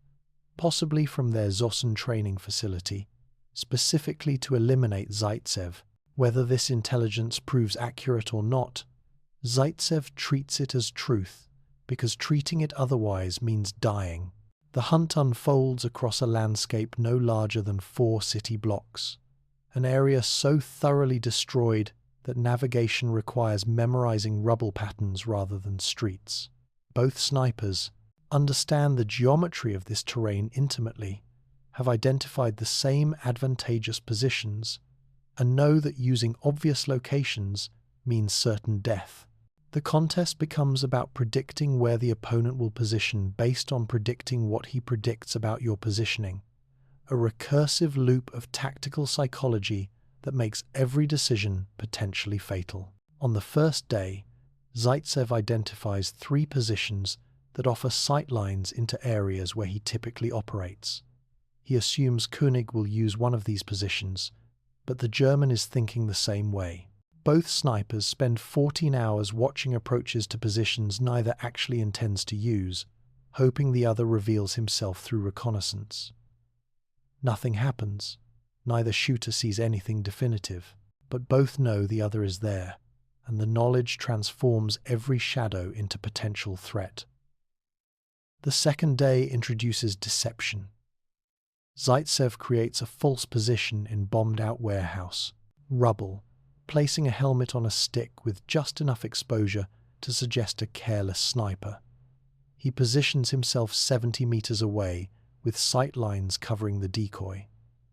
possibly from their Zossen training facility, specifically to eliminate Zaitsev. Whether this intelligence proves accurate or not, Zaitsev treats it as truth, because treating it otherwise means dying. The hunt unfolds across a landscape no larger than 4 city blocks, an area so thoroughly destroyed that navigation requires memorizing rubble patterns rather than streets. Both snipers understand the geometry of this terrain intimately, have identified the same advantageous positions, and know that using obvious locations means certain death. The contest becomes about predicting where the opponent will position based on predicting what he predicts about your positioning, a recursive loop of tactical psychology that makes every decision potentially fatal. On the first day, Zaitsev identifies 3 positions that offer sightlines into areas where he typically operates. He assumes König will use one of these positions, but the German is thinking the same way. Both snipers spend 14 hours watching approaches to positions neither actually intends to use, hoping the other reveals himself through reconnaissance. Nothing happens. Neither shooter sees anything definitive, but both know the other is there, and the knowledge transforms every shadow into potential threat. The second day introduces deception. Zaitsev creates a false position in bombed-out warehouse, rubble, placing a helmet on a stick with just enough exposure to suggest a careless sniper. He positions himself 70 meters away, with sight lines covering the decoy.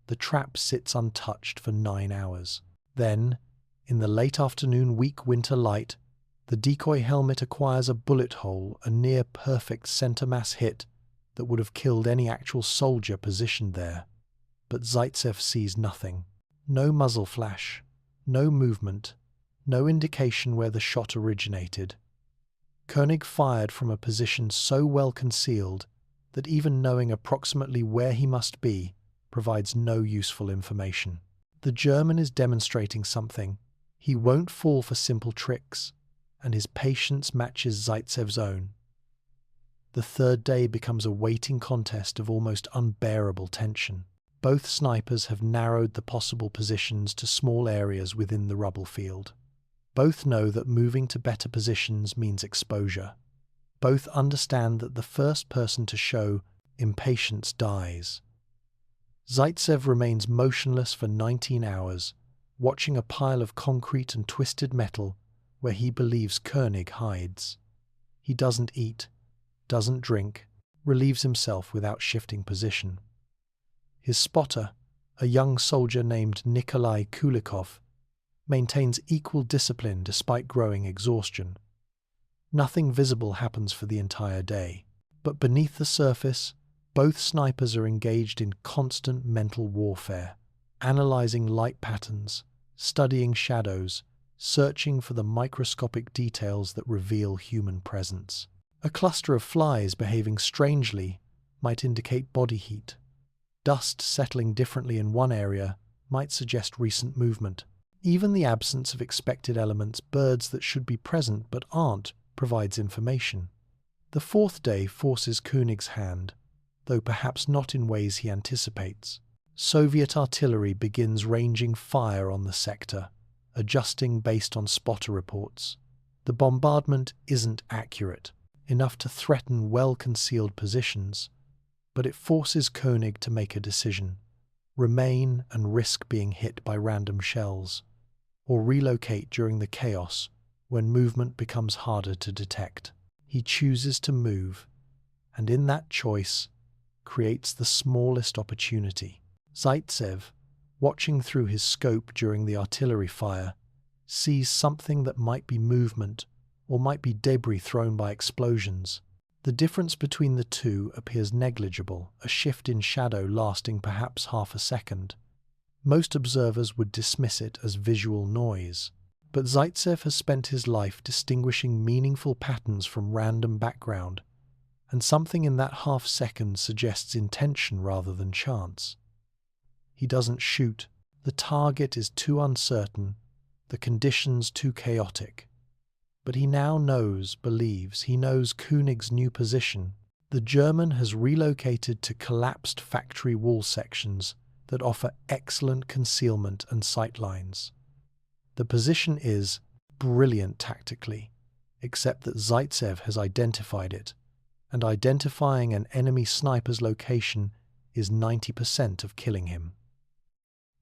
The trap sits untouched for 9 hours. Then, in the late afternoon weak winter light, the decoy helmet acquires a bullet hole, a near-perfect center-mass hit that would have killed any actual soldier positioned there. But Zaitsev sees nothing. No muzzle flash, no movement, no indication where the shot originated. König fired from a position so well concealed that even knowing approximately where he must be provides no useful information. The German is demonstrating something. He won't fall for simple tricks, and his patience matches Zaitsev's own. The third day becomes a waiting contest of almost unbearable tension. Both snipers have narrowed the possible positions to small areas within the rubble field. Both know that moving to better positions means exposure. Both understand that the first person to show impatience dies. Zaitsev remains motionless for 19 hours, watching a pile of concrete and twisted metal where he believes König hides. He doesn't eat, doesn't drink, relieves himself without shifting position. His spotter, a young soldier named Nikolai Kulikov, maintains equal discipline despite growing exhaustion. Nothing visible happens for the entire day, but beneath the surface, both snipers are engaged in constant mental warfare, analyzing light patterns, studying shadows, searching for the microscopic details that reveal human presence. A cluster of flies behaving strangely might indicate body heat. Dust settling differently in one area might suggest recent movement. Even the absence of expected elements, birds that should be present but aren't, provides information. The fourth day forces König's hand, though perhaps not in ways he anticipates. Soviet artillery begins ranging fire on the sector, adjusting based on spotter reports. The bombardment isn't accurate, enough to threaten well-concealed positions, but it forces König to make a decision: remain and risk being hit by random shells, or relocate during the chaos when movement becomes harder to detect. He chooses to move, and in that choice creates the smallest opportunity. Zaitsev, watching through his scope during the artillery fire, sees something that might be movement or might be debris thrown by explosions. The difference between the two appears negligible, a shift in shadow lasting perhaps half a second. Most observers would dismiss it as visual noise. But Zaitsev has spent his life distinguishing meaningful patterns from random background, and something in that half-second suggests intention rather than chance. He doesn't shoot. The target is too uncertain, the conditions too chaotic. But he now believes he knows Koenig's new position. The German has relocated to collapsed factory wall sections that offer excellent concealment and sightlines. The position is brilliant tactically, except that Zaitsev has identified it, and identifying an enemy sniper's location is 90% of killing him.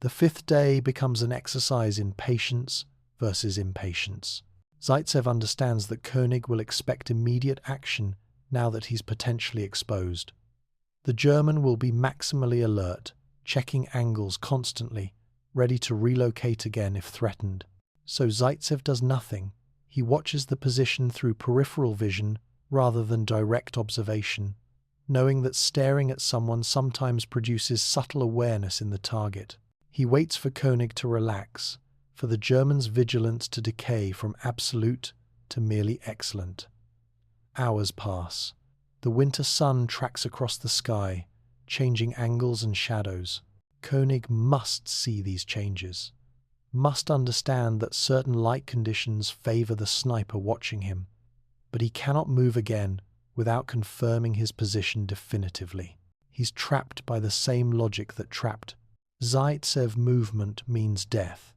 The fifth day becomes an exercise in patience versus impatience. Zaitsev understands that Koenig will expect immediate action now that he's potentially exposed. The German will be maximally alert, checking angles constantly, ready to relocate again if threatened. So Zaitsev does nothing. He watches the position through peripheral vision rather than direct observation, knowing that staring at someone sometimes produces subtle awareness in the target. He waits for Koenig to relax, for the German's vigilance to decay from absolute to merely excellent. Hours pass. The winter sun tracks across the sky, changing angles and shadows. Koenig must see these changes, must understand that certain light conditions favor the sniper watching him, but he cannot move again without confirming his position definitively. He's trapped by the same logic that trapped. Zaitsev movement means death,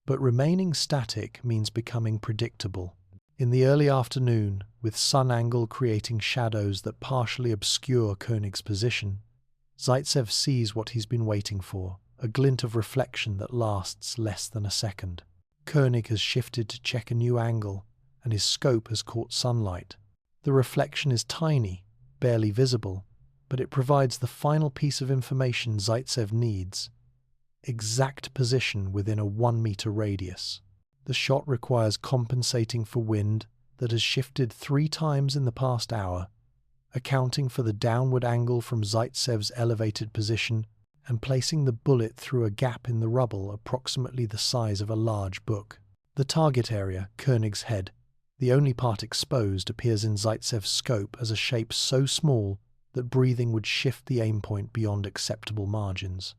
but remaining static means becoming predictable. In the early afternoon, with sun angle creating shadows that partially obscure Koenig's position, Zaitsev sees what he's been waiting for, a glint of reflection that lasts less than a second. Koenig has shifted to check a new angle, and his scope has caught sunlight. The reflection is tiny, barely visible, but it provides the final piece of information Zaitsev needs: exact position within a 1-meter radius. The shot requires compensating for wind that has shifted 3 times in the past hour, accounting for the downward angle from Zaitsev's elevated position and placing the bullet through a gap in the rubble approximately the size of a large book. The target area, Koenig's head, the only part exposed, appears in Zaitsev's scope as a shape so small that breathing would shift the aim point beyond acceptable margins.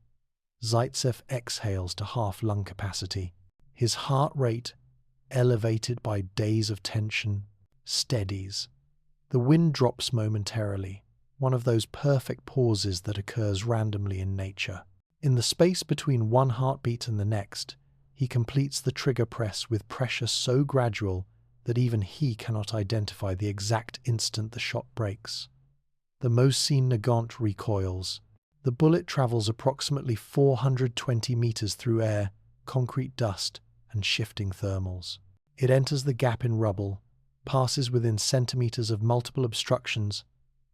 Zaitsev exhales to half lung capacity. His heart rate, elevated by days of tension, steadies. The wind drops momentarily, one of those perfect pauses that occurs randomly in nature. In the space between one heartbeat and the next, he completes the trigger press with pressure so gradual that even he cannot identify the exact instant the shot breaks. The Mosin Nagant recoils. The bullet travels approximately 420 meters through air, concrete dust, and shifting thermals. It enters the gap in rubble, passes within centimeters of multiple obstructions,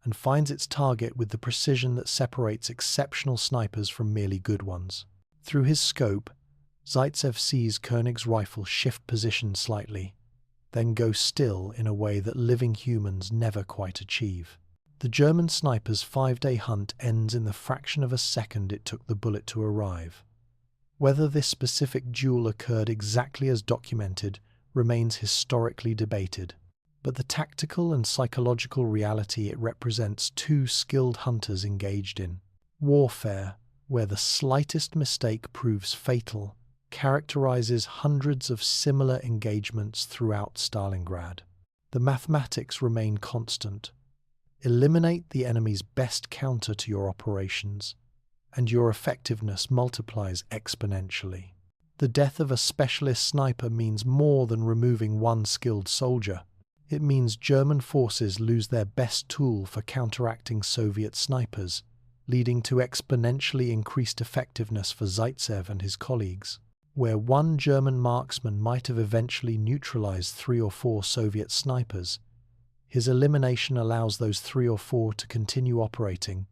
and finds its target with the precision that separates exceptional snipers from merely good ones. Through his scope, Zaitsev sees Koenig's rifle shift position slightly, then go still in a way that living humans never quite achieve. The German sniper's 5-day hunt ends in the fraction of a second it took the bullet to arrive. Whether this specific duel occurred exactly as documented remains historically debated, but the tactical and psychological reality it represents 2 skilled hunters engaged in warfare, where the slightest mistake proves fatal, characterizes hundreds of similar engagements throughout Stalingrad. The mathematics remain constant. Eliminate the enemy's best counter to your operations, and your effectiveness multiplies exponentially. The death of a specialist sniper means more than removing one skilled soldier. It means German forces lose their best tool for counteracting Soviet snipers, leading to exponentially increased effectiveness for Zaitsev and his colleagues. Where one German marksman might have eventually neutralized 3 or 4 Soviet snipers, his elimination allows those 3 or 4 to continue operating,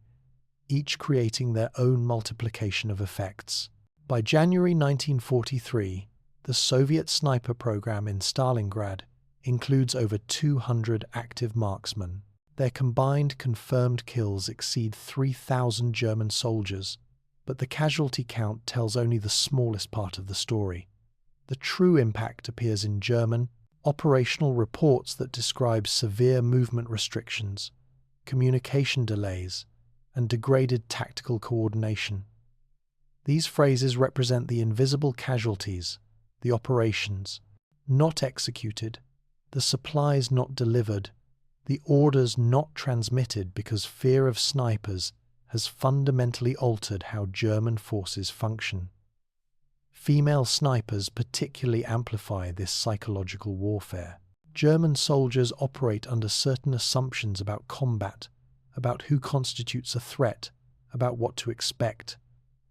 each creating their own multiplication of effects. By January 1943, the Soviet sniper program in Stalingrad includes over 200 active marksmen. Their combined confirmed kills exceed 3,000 German soldiers, but the casualty count tells only the smallest part of the story. The true impact appears in German operational reports that describe severe movement restrictions, communication delays, and degraded tactical coordination. These phrases represent the invisible casualties, the operations not executed, the supplies not delivered, the orders not transmitted because fear of snipers has fundamentally altered how German forces function. Female snipers particularly amplify this psychological warfare. German soldiers operate under certain assumptions about combat, about who constitutes a threat, about what to expect.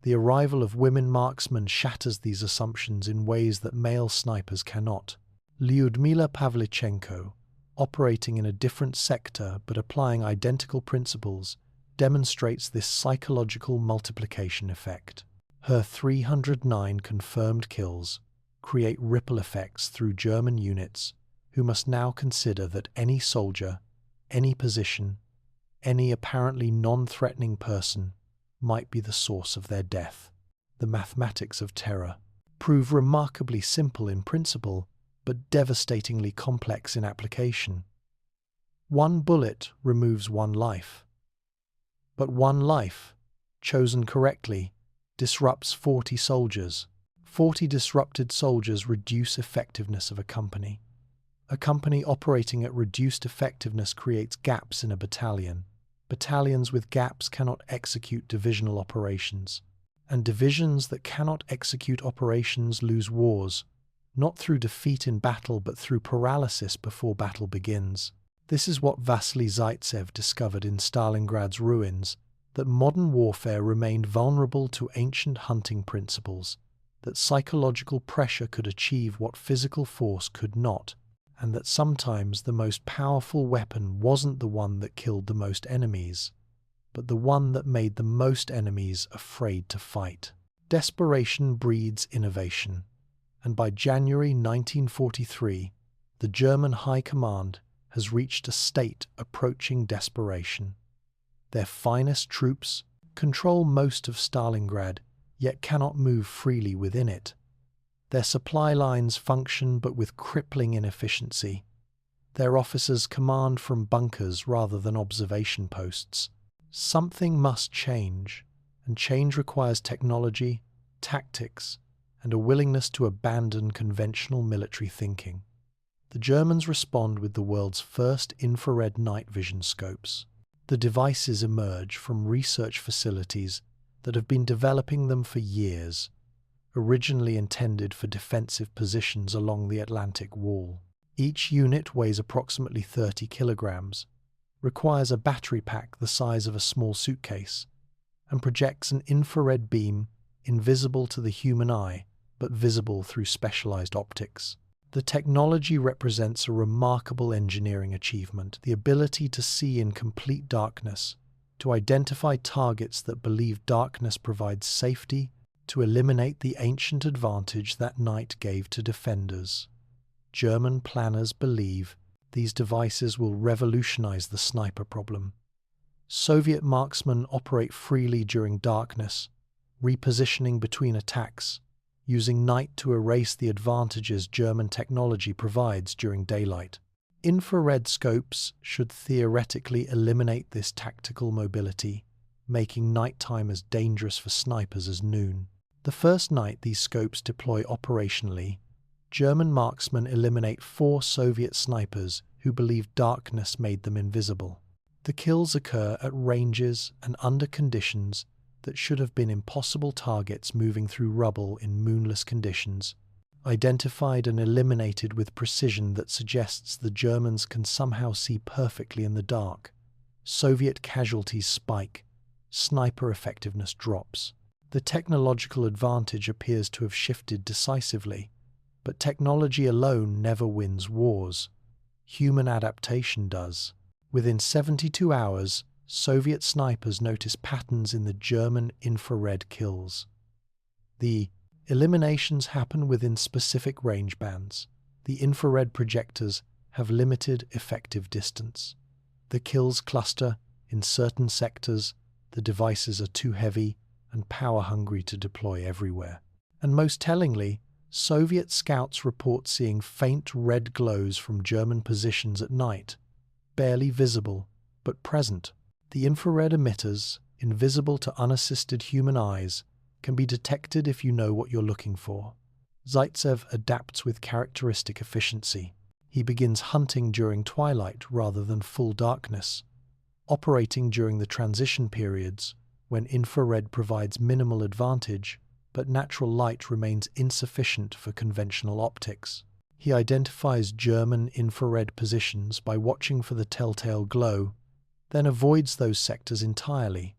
The arrival of women marksmen shatters these assumptions in ways that male snipers cannot. Lyudmila Pavlichenko, operating in a different sector but applying identical principles, demonstrates this psychological multiplication effect. Her 309 confirmed kills create ripple effects through German units who must now consider that any soldier, any position, any apparently non-threatening person might be the source of their death. The mathematics of terror prove remarkably simple in principle, but devastatingly complex in application. One bullet removes one life, but one life, chosen correctly, disrupts 40 soldiers. 40 disrupted soldiers reduce effectiveness of a company. A company operating at reduced effectiveness creates gaps in a battalion. Battalions with gaps cannot execute divisional operations, and divisions that cannot execute operations lose wars, not through defeat in battle but through paralysis before battle begins. This is what Vasily Zaitsev discovered in Stalingrad's ruins, that modern warfare remained vulnerable to ancient hunting principles, that psychological pressure could achieve what physical force could not, and that sometimes the most powerful weapon wasn't the one that killed the most enemies, but the one that made the most enemies afraid to fight. Desperation breeds innovation, and by January 1943, the German High Command has reached a state approaching desperation. Their finest troops control most of Stalingrad, yet cannot move freely within it. Their supply lines function but with crippling inefficiency. Their officers command from bunkers rather than observation posts. Something must change, and change requires technology, tactics, and a willingness to abandon conventional military thinking. The Germans respond with the world's first infrared night vision scopes. The devices emerge from research facilities that have been developing them for years, originally intended for defensive positions along the Atlantic Wall. Each unit weighs approximately 30 kilograms, requires a battery pack the size of a small suitcase, and projects an infrared beam invisible to the human eye but visible through specialized optics. The technology represents a remarkable engineering achievement, the ability to see in complete darkness, to identify targets that believe darkness provides safety, to eliminate the ancient advantage that night gave to defenders. German planners believe these devices will revolutionize the sniper problem. Soviet marksmen operate freely during darkness, repositioning between attacks, using night to erase the advantages German technology provides during daylight. Infrared scopes should theoretically eliminate this tactical mobility, making nighttime as dangerous for snipers as noon. The first night these scopes deploy operationally, German marksmen eliminate 4 Soviet snipers who believed darkness made them invisible. The kills occur at ranges and under conditions that should have been impossible targets moving through rubble in moonless conditions, identified and eliminated with precision that suggests the Germans can somehow see perfectly in the dark. Soviet casualties spike, sniper effectiveness drops. The technological advantage appears to have shifted decisively, but technology alone never wins wars. Human adaptation does. Within 72 hours, Soviet snipers notice patterns in the German infrared kills. The eliminations happen within specific range bands. The infrared projectors have limited effective distance. The kills cluster in certain sectors. The devices are too heavy and power-hungry to deploy everywhere. And most tellingly, Soviet scouts report seeing faint red glows from German positions at night, barely visible, but present. The infrared emitters, invisible to unassisted human eyes, can be detected if you know what you're looking for. Zaitsev adapts with characteristic efficiency. He begins hunting during twilight rather than full darkness, operating during the transition periods when infrared provides minimal advantage, but natural light remains insufficient for conventional optics. He identifies German infrared positions by watching for the telltale glow, then avoids those sectors entirely,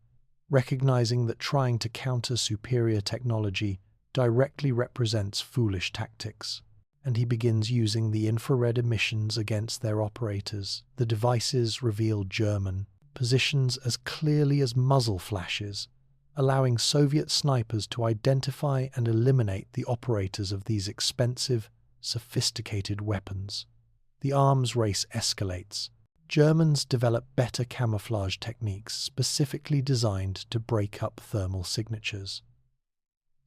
recognizing that trying to counter superior technology directly represents foolish tactics. And he begins using the infrared emissions against their operators. The devices reveal German positions as clearly as muzzle flashes, allowing Soviet snipers to identify and eliminate the operators of these expensive, sophisticated weapons. The arms race escalates. Germans develop better camouflage techniques specifically designed to break up thermal signatures.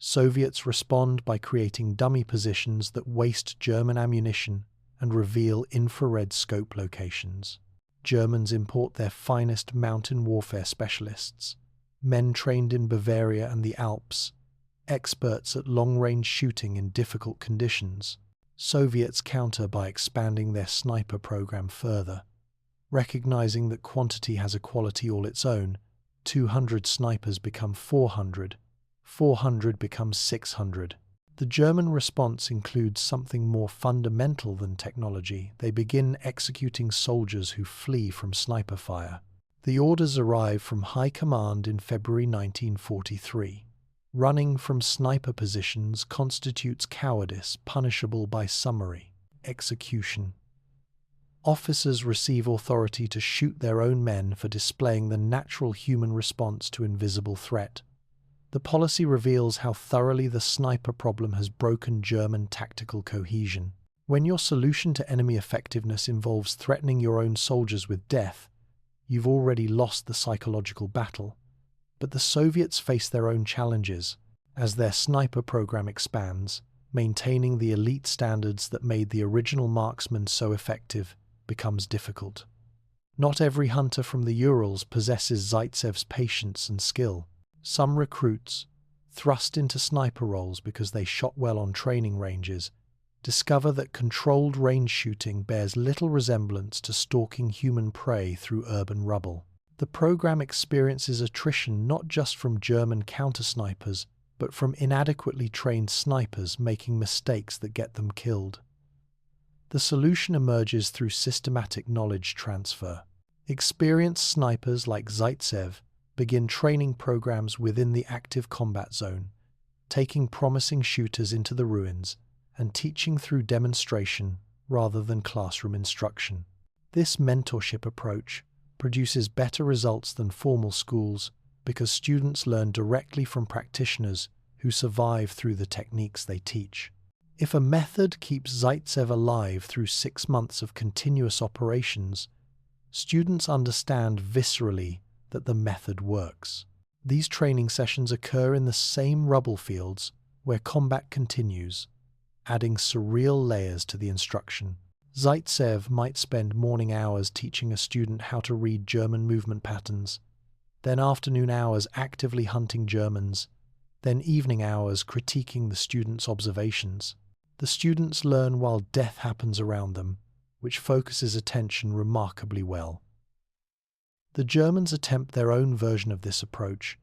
Soviets respond by creating dummy positions that waste German ammunition and reveal infrared scope locations. Germans import their finest mountain warfare specialists, men trained in Bavaria and the Alps, experts at long-range shooting in difficult conditions. Soviets counter by expanding their sniper program further. Recognizing that quantity has a quality all its own, 200 snipers become 400, 400 becomes 600. The German response includes something more fundamental than technology. They begin executing soldiers who flee from sniper fire. The orders arrive from High Command in February 1943. Running from sniper positions constitutes cowardice punishable by summary execution. Officers receive authority to shoot their own men for displaying the natural human response to invisible threat. The policy reveals how thoroughly the sniper problem has broken German tactical cohesion. When your solution to enemy effectiveness involves threatening your own soldiers with death, you've already lost the psychological battle. But the Soviets face their own challenges. As their sniper program expands, maintaining the elite standards that made the original marksman so effective becomes difficult. Not every hunter from the Urals possesses Zaitsev's patience and skill. Some recruits, thrust into sniper roles because they shot well on training ranges, discover that controlled range shooting bears little resemblance to stalking human prey through urban rubble. The program experiences attrition not just from German counter-snipers, but from inadequately trained snipers making mistakes that get them killed. The solution emerges through systematic knowledge transfer. Experienced snipers like Zaitsev begin training programs within the active combat zone, taking promising shooters into the ruins and teaching through demonstration rather than classroom instruction. This mentorship approach produces better results than formal schools because students learn directly from practitioners who survive through the techniques they teach. If a method keeps Zaitsev alive through 6 months of continuous operations, students understand viscerally that the method works. These training sessions occur in the same rubble fields where combat continues, adding surreal layers to the instruction. Zaitsev might spend morning hours teaching a student how to read German movement patterns, then afternoon hours actively hunting Germans, then evening hours critiquing the student's observations. The students learn while death happens around them, which focuses attention remarkably well. The Germans attempt their own version of this approach,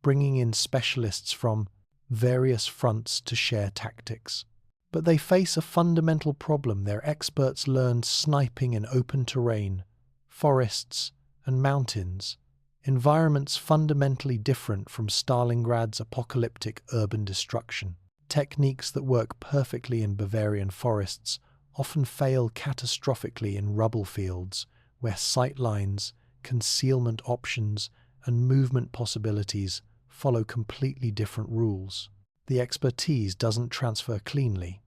bringing in specialists from various fronts to share tactics. But they face a fundamental problem. Their experts learned sniping in open terrain, forests, and mountains, environments fundamentally different from Stalingrad's apocalyptic urban destruction. Techniques that work perfectly in Bavarian forests often fail catastrophically in rubble fields, where sight lines, concealment options, and movement possibilities follow completely different rules. The expertise doesn't transfer cleanly.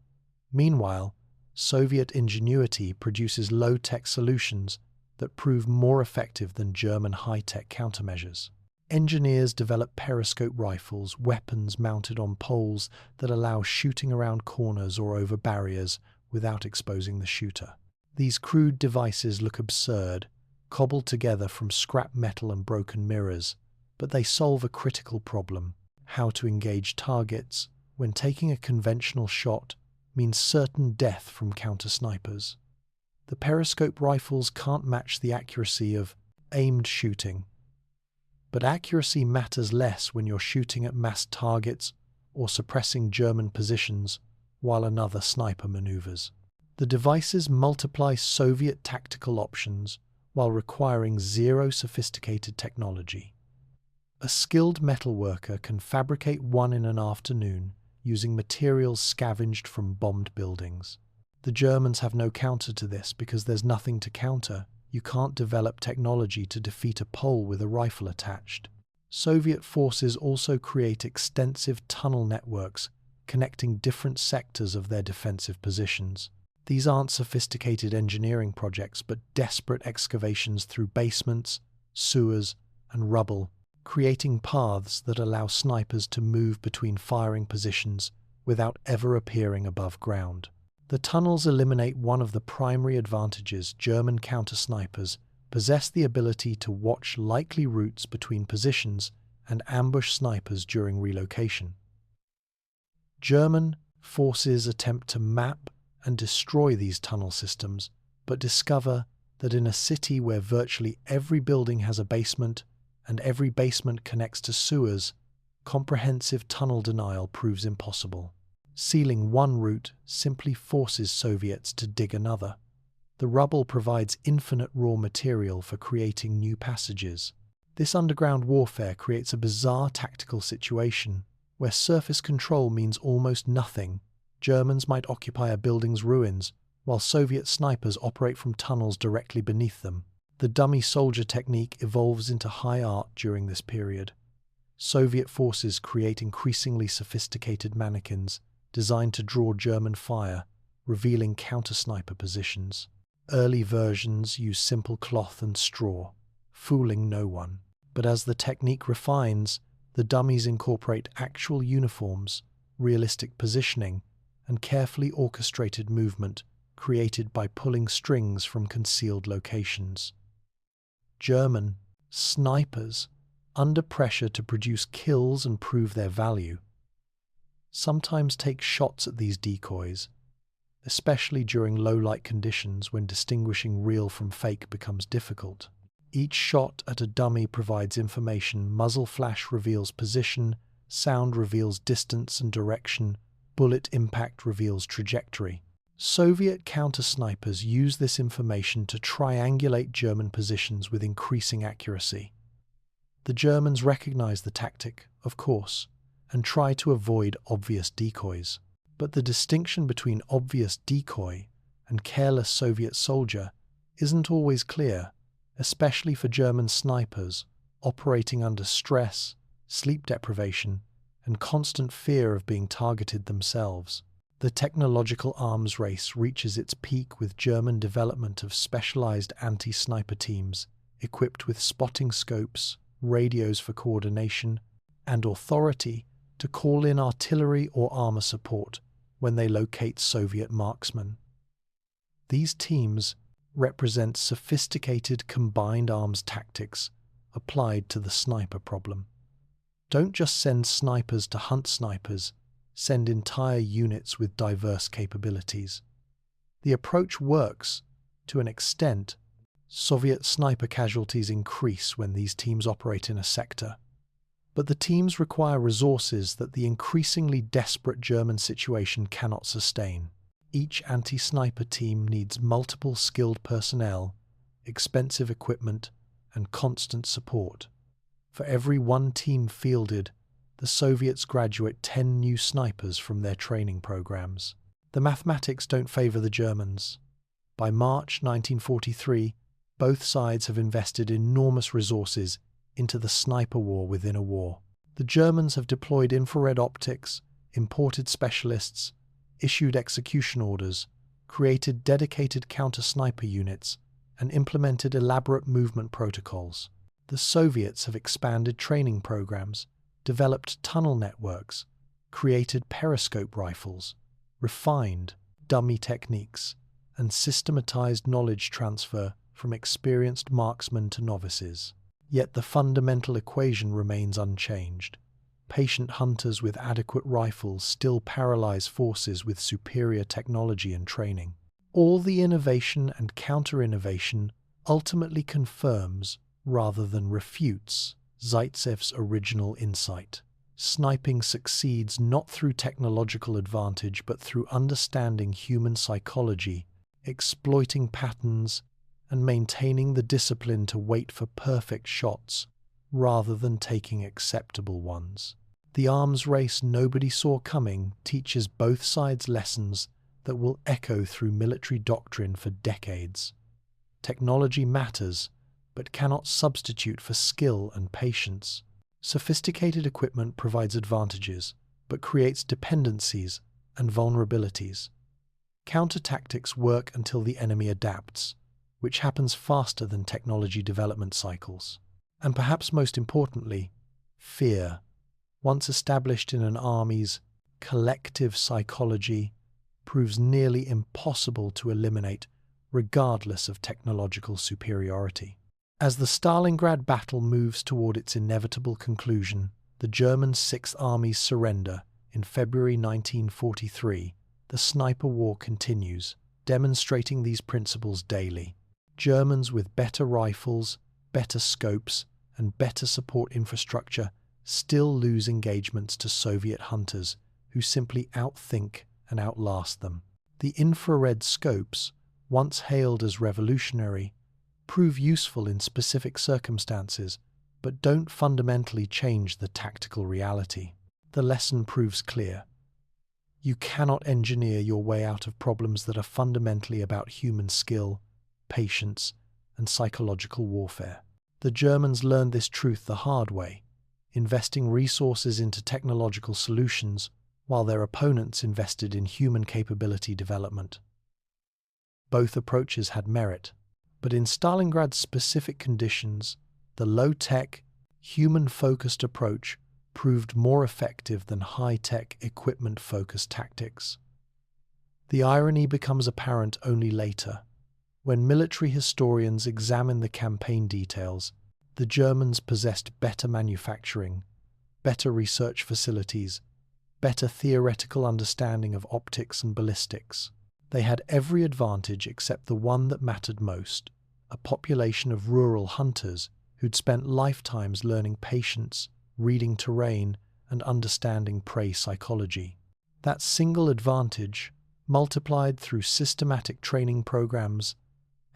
Meanwhile, Soviet ingenuity produces low-tech solutions that prove more effective than German high-tech countermeasures. Engineers develop periscope rifles, weapons mounted on poles that allow shooting around corners or over barriers without exposing the shooter. These crude devices look absurd, cobbled together from scrap metal and broken mirrors, but they solve a critical problem: how to engage targets when taking a conventional shot means certain death from counter-snipers. The periscope rifles can't match the accuracy of aimed shooting, but accuracy matters less when you're shooting at massed targets or suppressing German positions while another sniper maneuvers. The devices multiply Soviet tactical options while requiring zero sophisticated technology. A skilled metalworker can fabricate one in an afternoon using materials scavenged from bombed buildings. The Germans have no counter to this because there's nothing to counter. You can't develop technology to defeat a pole with a rifle attached. Soviet forces also create extensive tunnel networks connecting different sectors of their defensive positions. These aren't sophisticated engineering projects, but desperate excavations through basements, sewers, and rubble, creating paths that allow snipers to move between firing positions without ever appearing above ground. The tunnels eliminate one of the primary advantages. German counter-snipers possess the ability to watch likely routes between positions and ambush snipers during relocation. German forces attempt to map and destroy these tunnel systems, but discover that in a city where virtually every building has a basement and every basement connects to sewers, comprehensive tunnel denial proves impossible. Sealing one route simply forces Soviets to dig another. The rubble provides infinite raw material for creating new passages. This underground warfare creates a bizarre tactical situation where surface control means almost nothing. Germans might occupy a building's ruins, while Soviet snipers operate from tunnels directly beneath them. The dummy soldier technique evolves into high art during this period. Soviet forces create increasingly sophisticated mannequins designed to draw German fire, revealing counter-sniper positions. Early versions use simple cloth and straw, fooling no one. But as the technique refines, the dummies incorporate actual uniforms, realistic positioning, and carefully orchestrated movement created by pulling strings from concealed locations. German snipers, under pressure to produce kills and prove their value, sometimes take shots at these decoys, especially during low-light conditions when distinguishing real from fake becomes difficult. Each shot at a dummy provides information. Muzzle flash reveals position, sound reveals distance and direction, bullet impact reveals trajectory. Soviet counter-snipers use this information to triangulate German positions with increasing accuracy. The Germans recognize the tactic, of course, and try to avoid obvious decoys. But the distinction between obvious decoy and careless Soviet soldier isn't always clear, especially for German snipers operating under stress, sleep deprivation, and constant fear of being targeted themselves. The technological arms race reaches its peak with German development of specialized anti-sniper teams equipped with spotting scopes, radios for coordination, and authority to call in artillery or armor support when they locate Soviet marksmen. These teams represent sophisticated combined arms tactics applied to the sniper problem. Don't just send snipers to hunt snipers, send entire units with diverse capabilities. The approach works to an extent. Soviet sniper casualties increase when these teams operate in a sector, but the teams require resources that the increasingly desperate German situation cannot sustain. Each anti-sniper team needs multiple skilled personnel, expensive equipment, and constant support. For every one team fielded, the Soviets graduate 10 new snipers from their training programs. The mathematics don't favor the Germans. By March 1943, both sides have invested enormous resources into the sniper war within a war. The Germans have deployed infrared optics, imported specialists, issued execution orders, created dedicated counter-sniper units, and implemented elaborate movement protocols. The Soviets have expanded training programs, developed tunnel networks, created periscope rifles, refined dummy techniques, and systematized knowledge transfer from experienced marksmen to novices. Yet the fundamental equation remains unchanged. Patient hunters with adequate rifles still paralyze forces with superior technology and training. All the innovation and counter-innovation ultimately confirms, rather than refutes, Zaitsev's original insight. Sniping succeeds not through technological advantage but through understanding human psychology, exploiting patterns, and maintaining the discipline to wait for perfect shots rather than taking acceptable ones. The arms race nobody saw coming teaches both sides lessons that will echo through military doctrine for decades. Technology matters, but cannot substitute for skill and patience. Sophisticated equipment provides advantages, but creates dependencies and vulnerabilities. Counter-tactics work until the enemy adapts, which happens faster than technology development cycles. And perhaps most importantly, fear, once established in an army's collective psychology, proves nearly impossible to eliminate regardless of technological superiority. As the Stalingrad battle moves toward its inevitable conclusion, the German Sixth Army's surrender in February 1943, the sniper war continues, demonstrating these principles daily. Germans with better rifles, better scopes, and better support infrastructure still lose engagements to Soviet hunters who simply outthink and outlast them. The infrared scopes, once hailed as revolutionary, prove useful in specific circumstances, but don't fundamentally change the tactical reality. The lesson proves clear. You cannot engineer your way out of problems that are fundamentally about human skill, patience, and psychological warfare. The Germans learned this truth the hard way, investing resources into technological solutions while their opponents invested in human capability development. Both approaches had merit, but in Stalingrad's specific conditions, the low-tech, human-focused approach proved more effective than high-tech, equipment-focused tactics. The irony becomes apparent only later. When military historians examine the campaign details, the Germans possessed better manufacturing, better research facilities, better theoretical understanding of optics and ballistics. They had every advantage except the one that mattered most, a population of rural hunters who'd spent lifetimes learning patience, reading terrain, and understanding prey psychology. That single advantage, multiplied through systematic training programs,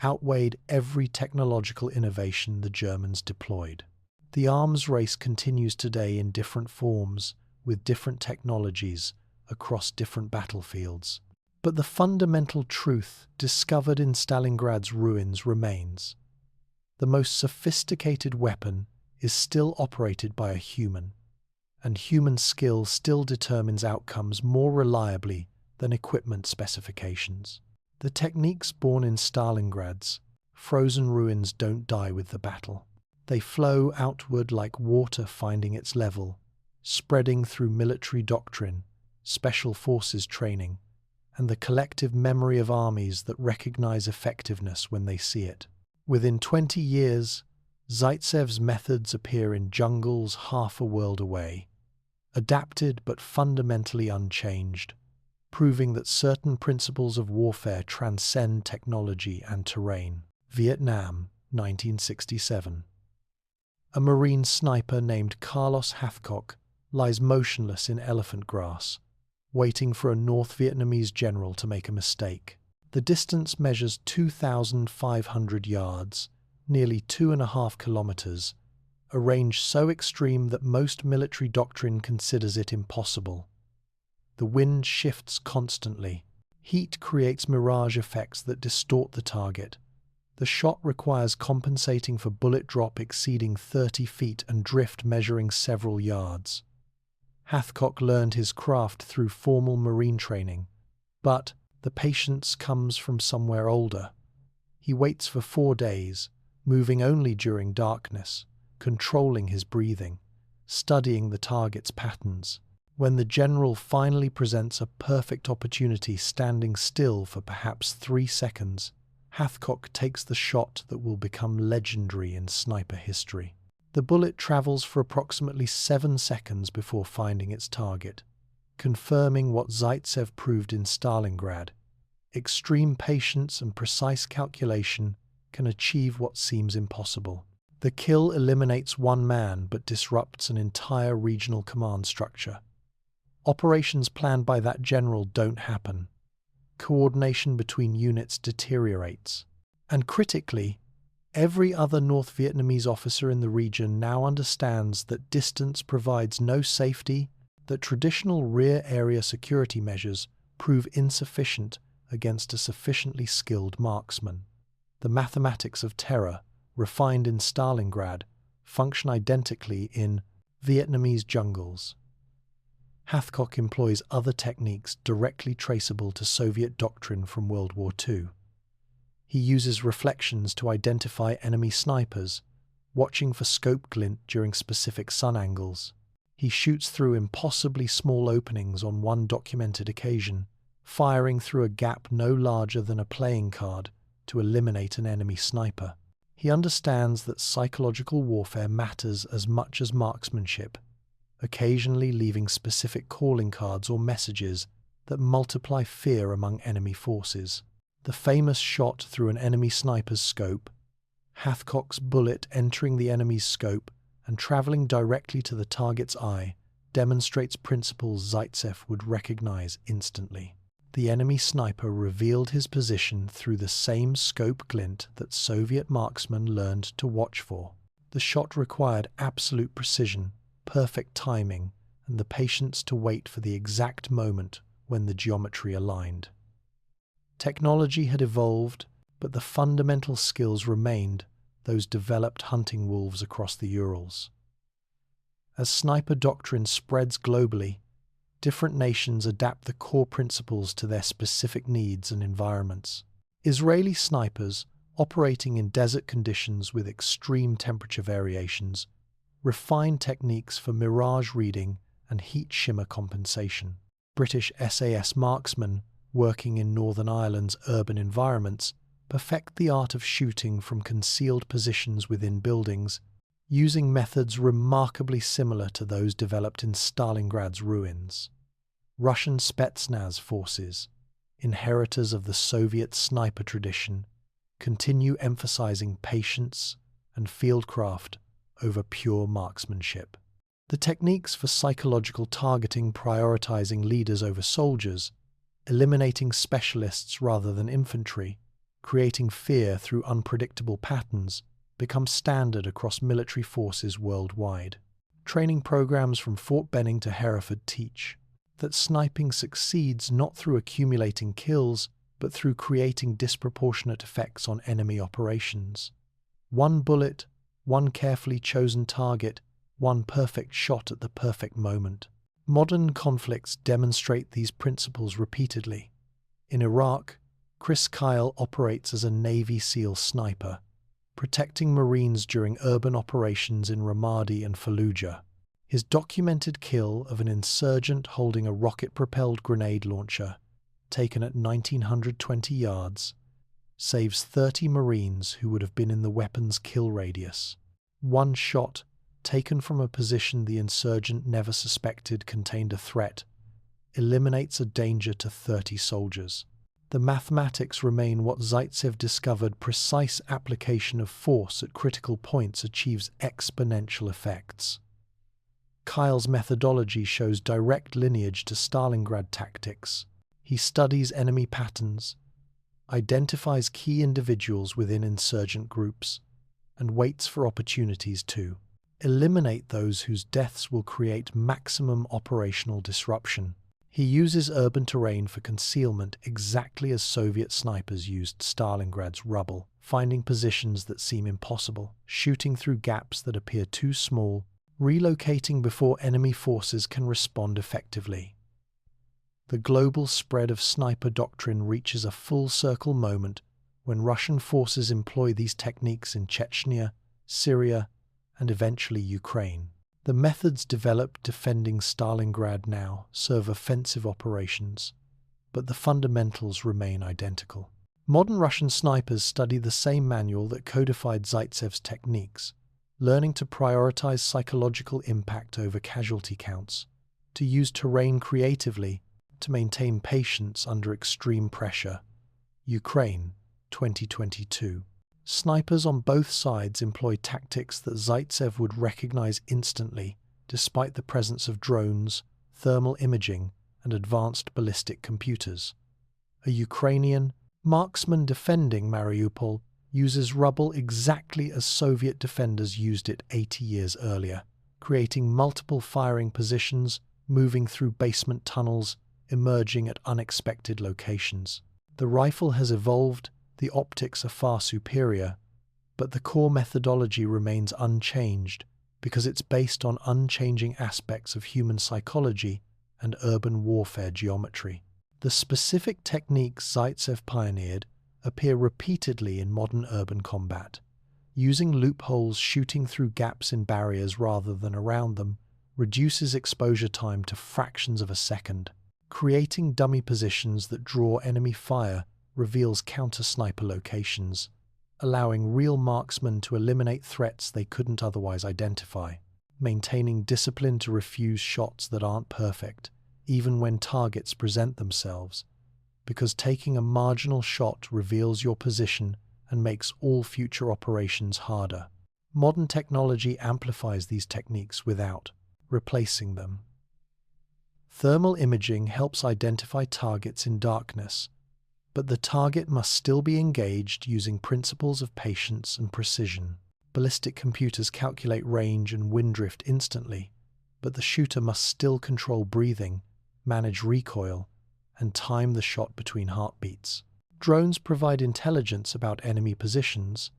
outweighed every technological innovation the Germans deployed. The arms race continues today in different forms, with different technologies, across different battlefields. But the fundamental truth discovered in Stalingrad's ruins remains. The most sophisticated weapon is still operated by a human, and human skill still determines outcomes more reliably than equipment specifications. The techniques born in Stalingrad's frozen ruins don't die with the battle. They flow outward like water finding its level, spreading through military doctrine, special forces training, and the collective memory of armies that recognize effectiveness when they see it. Within 20 years, Zaitsev's methods appear in jungles half a world away, adapted but fundamentally unchanged, proving that certain principles of warfare transcend technology and terrain. Vietnam, 1967. A Marine sniper named Carlos Hathcock lies motionless in elephant grass, waiting for a North Vietnamese general to make a mistake. The distance measures 2,500 yards, nearly 2.5 kilometers, a range so extreme that most military doctrine considers it impossible. The wind shifts constantly. Heat creates mirage effects that distort the target. The shot requires compensating for bullet drop exceeding 30 feet and drift measuring several yards. Hathcock learned his craft through formal marine training, but the patience comes from somewhere older. He waits for 4 days, moving only during darkness, controlling his breathing, studying the target's patterns. When the general finally presents a perfect opportunity, standing still for perhaps 3 seconds, Hathcock takes the shot that will become legendary in sniper history. The bullet travels for approximately 7 seconds before finding its target, confirming what Zaitsev proved in Stalingrad. Extreme patience and precise calculation can achieve what seems impossible. The kill eliminates one man but disrupts an entire regional command structure. Operations planned by that general don't happen. Coordination between units deteriorates. And critically, every other North Vietnamese officer in the region now understands that distance provides no safety, that traditional rear area security measures prove insufficient against a sufficiently skilled marksman. The mathematics of terror, refined in Stalingrad, function identically in Vietnamese jungles. Hathcock employs other techniques directly traceable to Soviet doctrine from World War II. He uses reflections to identify enemy snipers, watching for scope glint during specific sun angles. He shoots through impossibly small openings on one documented occasion, firing through a gap no larger than a playing card to eliminate an enemy sniper. He understands that psychological warfare matters as much as marksmanship, occasionally leaving specific calling cards or messages that multiply fear among enemy forces. The famous shot through an enemy sniper's scope, Hathcock's bullet entering the enemy's scope and traveling directly to the target's eye, demonstrates principles Zaitsev would recognize instantly. The enemy sniper revealed his position through the same scope glint that Soviet marksmen learned to watch for. The shot required absolute precision, perfect timing, and the patience to wait for the exact moment when the geometry aligned. Technology had evolved, but the fundamental skills remained those developed hunting wolves across the Urals. As sniper doctrine spreads globally, different nations adapt the core principles to their specific needs and environments. Israeli snipers, operating in desert conditions with extreme temperature variations, refine techniques for mirage reading and heat shimmer compensation. British SAS marksmen, working in Northern Ireland's urban environments, perfect the art of shooting from concealed positions within buildings, using methods remarkably similar to those developed in Stalingrad's ruins. Russian Spetsnaz forces, inheritors of the Soviet sniper tradition, continue emphasizing patience and fieldcraft over pure marksmanship. The techniques for psychological targeting, prioritizing leaders over soldiers, eliminating specialists rather than infantry, creating fear through unpredictable patterns, become standard across military forces worldwide. Training programs from Fort Benning to Hereford teach that sniping succeeds not through accumulating kills, but through creating disproportionate effects on enemy operations. One bullet, one carefully chosen target, one perfect shot at the perfect moment. Modern conflicts demonstrate these principles repeatedly. In Iraq, Chris Kyle operates as a Navy SEAL sniper, protecting Marines during urban operations in Ramadi and Fallujah. His documented kill of an insurgent holding a rocket-propelled grenade launcher, taken at 1,920 yards, saves 30 Marines who would have been in the weapon's kill radius. One shot, taken from a position the insurgent never suspected contained a threat, eliminates a danger to 30 soldiers. The mathematics remain what Zaitsev discovered: precise application of force at critical points achieves exponential effects. Kyle's methodology shows direct lineage to Stalingrad tactics. He studies enemy patterns, identifies key individuals within insurgent groups, and waits for opportunities to eliminate those whose deaths will create maximum operational disruption. He uses urban terrain for concealment exactly as Soviet snipers used Stalingrad's rubble, finding positions that seem impossible, shooting through gaps that appear too small, relocating before enemy forces can respond effectively. The global spread of sniper doctrine reaches a full circle moment when Russian forces employ these techniques in Chechnya, Syria, and eventually Ukraine. The methods developed defending Stalingrad now serve offensive operations, but the fundamentals remain identical. Modern Russian snipers study the same manual that codified Zaitsev's techniques, learning to prioritize psychological impact over casualty counts, to use terrain creatively, to maintain patience under extreme pressure. Ukraine, 2022. Snipers on both sides employ tactics that Zaitsev would recognize instantly, despite the presence of drones, thermal imaging, and advanced ballistic computers. A Ukrainian marksman defending Mariupol uses rubble exactly as Soviet defenders used it 80 years earlier, creating multiple firing positions, moving through basement tunnels, emerging at unexpected locations. The rifle has evolved, the optics are far superior, but the core methodology remains unchanged because it's based on unchanging aspects of human psychology and urban warfare geometry. The specific techniques Zaitsev pioneered appear repeatedly in modern urban combat. Using loopholes, shooting through gaps in barriers rather than around them, reduces exposure time to fractions of a second. Creating dummy positions that draw enemy fire reveals counter-sniper locations, allowing real marksmen to eliminate threats they couldn't otherwise identify. Maintaining discipline to refuse shots that aren't perfect, even when targets present themselves, because taking a marginal shot reveals your position and makes all future operations harder. Modern technology amplifies these techniques without replacing them. Thermal imaging helps identify targets in darkness, but the target must still be engaged using principles of patience and precision. Ballistic computers calculate range and wind drift instantly, but the shooter must still control breathing, manage recoil, and time the shot between heartbeats. Drones provide intelligence about enemy positions,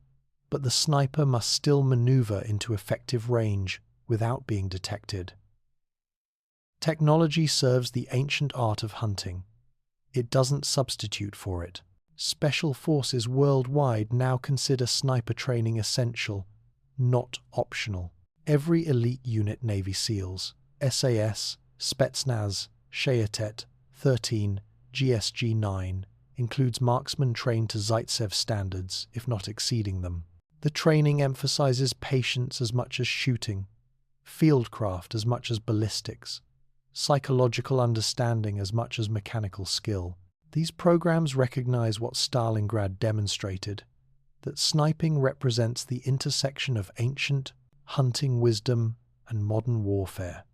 but the sniper must still maneuver into effective range without being detected. Technology serves the ancient art of hunting. It doesn't substitute for it. Special forces worldwide now consider sniper training essential, not optional. Every elite unit, Navy SEALs, SAS, Spetsnaz, Shayetet, 13, GSG-9, includes marksmen trained to Zaitsev standards, if not exceeding them. The training emphasizes patience as much as shooting, fieldcraft as much as ballistics, psychological understanding as much as mechanical skill. These programs recognize what Stalingrad demonstrated, that sniping represents the intersection of ancient hunting wisdom and modern warfare,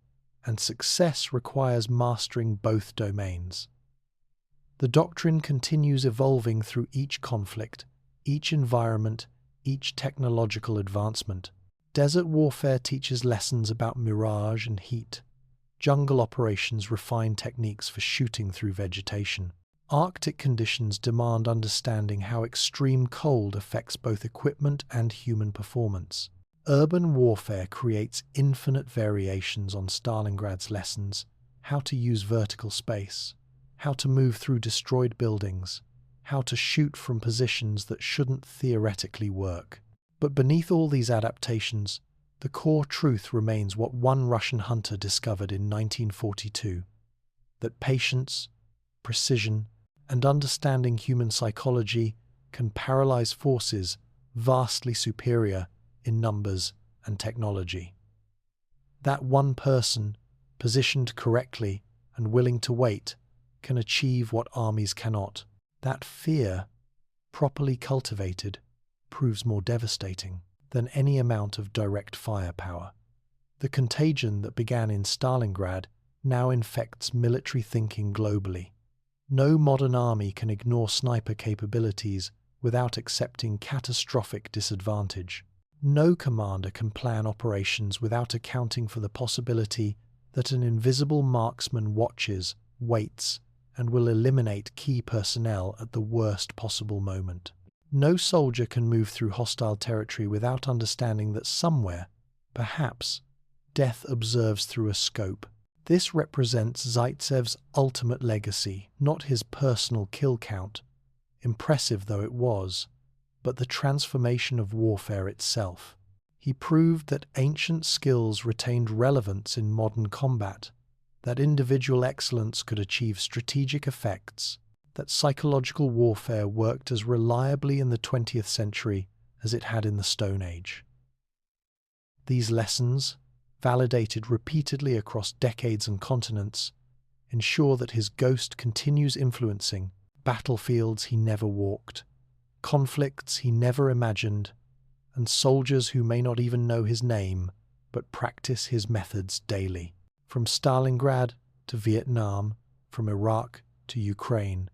and success requires mastering both domains. The doctrine continues evolving through each conflict, each environment, each technological advancement. Desert warfare teaches lessons about mirage and heat. Jungle operations refine techniques for shooting through vegetation. Arctic conditions demand understanding how extreme cold affects both equipment and human performance. Urban warfare creates infinite variations on Stalingrad's lessons: how to use vertical space, how to move through destroyed buildings, how to shoot from positions that shouldn't theoretically work. But beneath all these adaptations, the core truth remains what one Russian hunter discovered in 1942, that patience, precision, and understanding human psychology can paralyze forces vastly superior in numbers and technology. That one person, positioned correctly and willing to wait, can achieve what armies cannot. That fear, properly cultivated, proves more devastating than any amount of direct firepower. The contagion that began in Stalingrad now infects military thinking globally. No modern army can ignore sniper capabilities without accepting catastrophic disadvantage. No commander can plan operations without accounting for the possibility that an invisible marksman watches, waits, and will eliminate key personnel at the worst possible moment. No soldier can move through hostile territory without understanding that somewhere, perhaps, death observes through a scope. This represents Zaitsev's ultimate legacy, not his personal kill count, impressive though it was, but the transformation of warfare itself. He proved that ancient skills retained relevance in modern combat, that individual excellence could achieve strategic effects, that psychological warfare worked as reliably in the 20th century as it had in the Stone Age. These lessons, validated repeatedly across decades and continents, ensure that his ghost continues influencing battlefields he never walked, conflicts he never imagined, and soldiers who may not even know his name but practice his methods daily. From Stalingrad to Vietnam, from Iraq to Ukraine,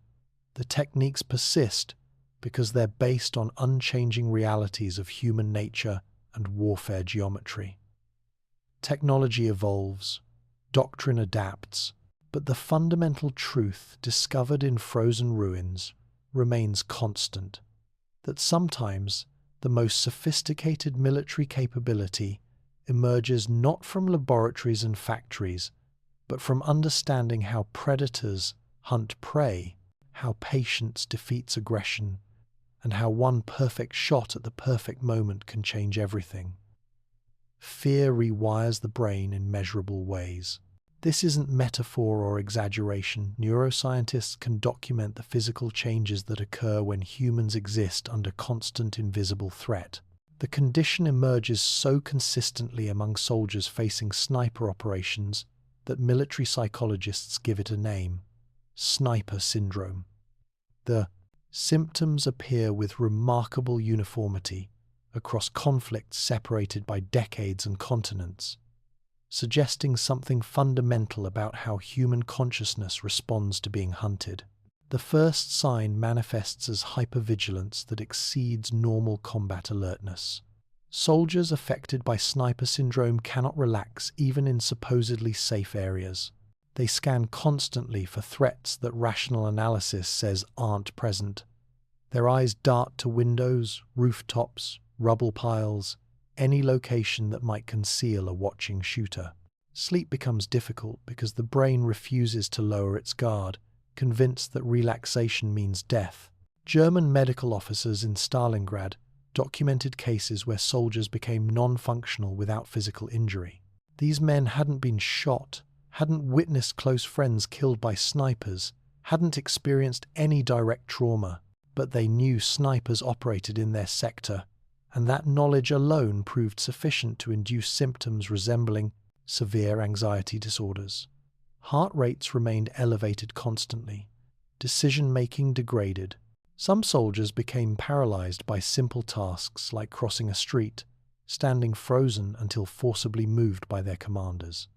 the techniques persist because they're based on unchanging realities of human nature and warfare geometry. Technology evolves, doctrine adapts, but the fundamental truth discovered in frozen ruins remains constant, that sometimes the most sophisticated military capability emerges not from laboratories and factories, but from understanding how predators hunt prey, how patience defeats aggression, and how one perfect shot at the perfect moment can change everything. Fear rewires the brain in measurable ways. This isn't metaphor or exaggeration. Neuroscientists can document the physical changes that occur when humans exist under constant invisible threat. The condition emerges so consistently among soldiers facing sniper operations that military psychologists give it a name: sniper syndrome. The symptoms appear with remarkable uniformity across conflicts separated by decades and continents, suggesting something fundamental about how human consciousness responds to being hunted. The first sign manifests as hypervigilance that exceeds normal combat alertness. Soldiers affected by sniper syndrome cannot relax even in supposedly safe areas. They scan constantly for threats that rational analysis says aren't present. Their eyes dart to windows, rooftops, rubble piles, any location that might conceal a watching shooter. Sleep becomes difficult because the brain refuses to lower its guard, convinced that relaxation means death. German medical officers in Stalingrad documented cases where soldiers became non-functional without physical injury. These men hadn't been shot, hadn't witnessed close friends killed by snipers, hadn't experienced any direct trauma, but they knew snipers operated in their sector, and that knowledge alone proved sufficient to induce symptoms resembling severe anxiety disorders. Heart rates remained elevated constantly. Decision-making degraded. Some soldiers became paralyzed by simple tasks like crossing a street, standing frozen until forcibly moved by their commanders.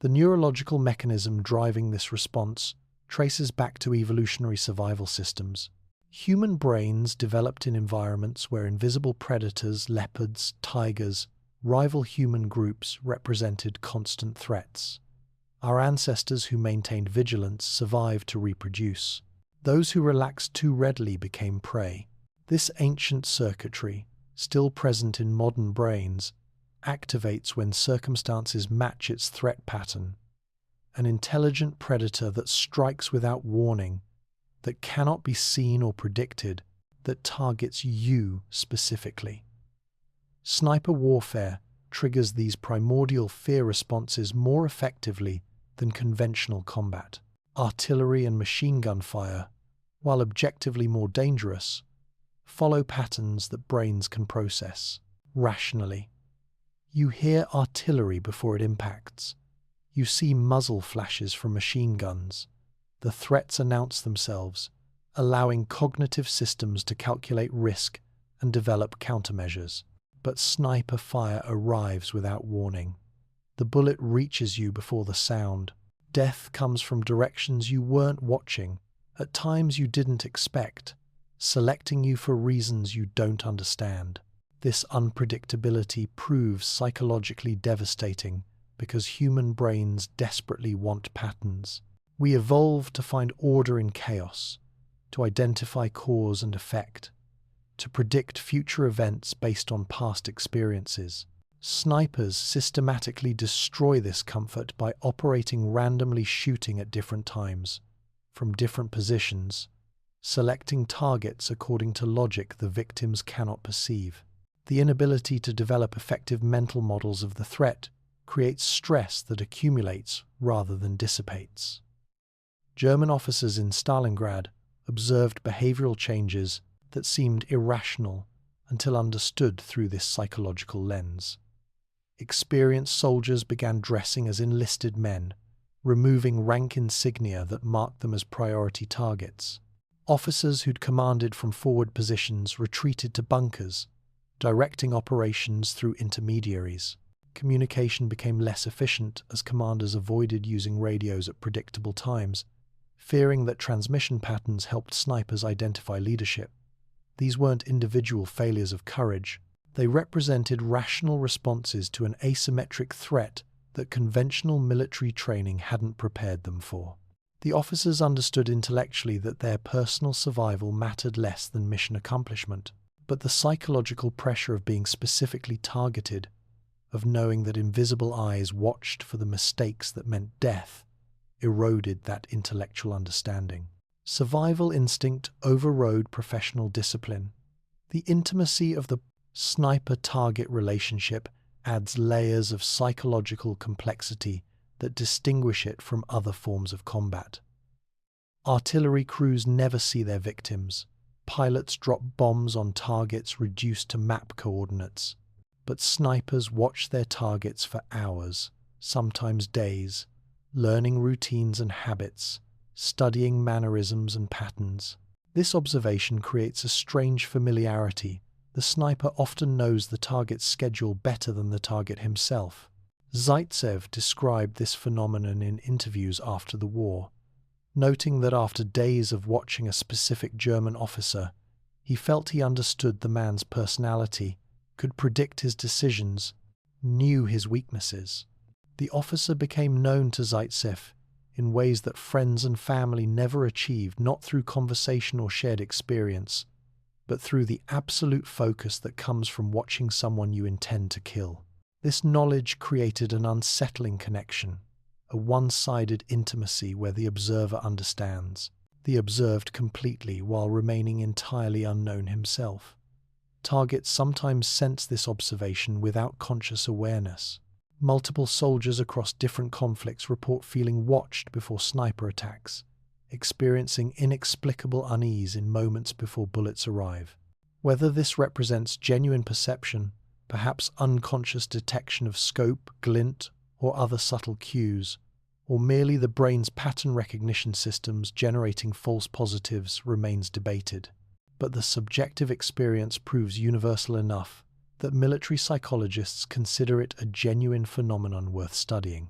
The neurological mechanism driving this response traces back to evolutionary survival systems. Human brains developed in environments where invisible predators, leopards, tigers, rival human groups represented constant threats. Our ancestors who maintained vigilance survived to reproduce. Those who relaxed too readily became prey. This ancient circuitry, still present in modern brains, activates when circumstances match its threat pattern. An intelligent predator that strikes without warning, that cannot be seen or predicted, that targets you specifically. Sniper warfare triggers these primordial fear responses more effectively than conventional combat. Artillery and machine gun fire, while objectively more dangerous, follow patterns that brains can process rationally. You hear artillery before it impacts. You see muzzle flashes from machine guns. The threats announce themselves, allowing cognitive systems to calculate risk and develop countermeasures. But sniper fire arrives without warning. The bullet reaches you before the sound. Death comes from directions you weren't watching, at times you didn't expect, selecting you for reasons you don't understand. This unpredictability proves psychologically devastating because human brains desperately want patterns. We evolved to find order in chaos, to identify cause and effect, to predict future events based on past experiences. Snipers systematically destroy this comfort by operating randomly, shooting at different times, from different positions, selecting targets according to logic the victims cannot perceive. The inability to develop effective mental models of the threat creates stress that accumulates rather than dissipates. German officers in Stalingrad observed behavioral changes that seemed irrational until understood through this psychological lens. Experienced soldiers began dressing as enlisted men, removing rank insignia that marked them as priority targets. Officers who'd commanded from forward positions retreated to bunkers, directing operations through intermediaries. Communication became less efficient as commanders avoided using radios at predictable times, fearing that transmission patterns helped snipers identify leadership. These weren't individual failures of courage. They represented rational responses to an asymmetric threat that conventional military training hadn't prepared them for. The officers understood intellectually that their personal survival mattered less than mission accomplishment, but the psychological pressure of being specifically targeted, of knowing that invisible eyes watched for the mistakes that meant death, eroded that intellectual understanding. Survival instinct overrode professional discipline. The intimacy of the sniper-target relationship adds layers of psychological complexity that distinguish it from other forms of combat. Artillery crews never see their victims. Pilots drop bombs on targets reduced to map coordinates. But snipers watch their targets for hours, sometimes days, learning routines and habits, studying mannerisms and patterns. This observation creates a strange familiarity. The sniper often knows the target's schedule better than the target himself. Zaitsev described this phenomenon in interviews after the war, noting that after days of watching a specific German officer, he felt he understood the man's personality, could predict his decisions, knew his weaknesses. The officer became known to Zaitsev in ways that friends and family never achieved, not through conversation or shared experience, but through the absolute focus that comes from watching someone you intend to kill. This knowledge created an unsettling connection, a one-sided intimacy where the observer understands, the observed completely while remaining entirely unknown himself. Targets sometimes sense this observation without conscious awareness. Multiple soldiers across different conflicts report feeling watched before sniper attacks, experiencing inexplicable unease in moments before bullets arrive. Whether this represents genuine perception, perhaps unconscious detection of scope, glint, or other subtle cues, or merely the brain's pattern recognition systems generating false positives, remains debated. But the subjective experience proves universal enough that military psychologists consider it a genuine phenomenon worth studying.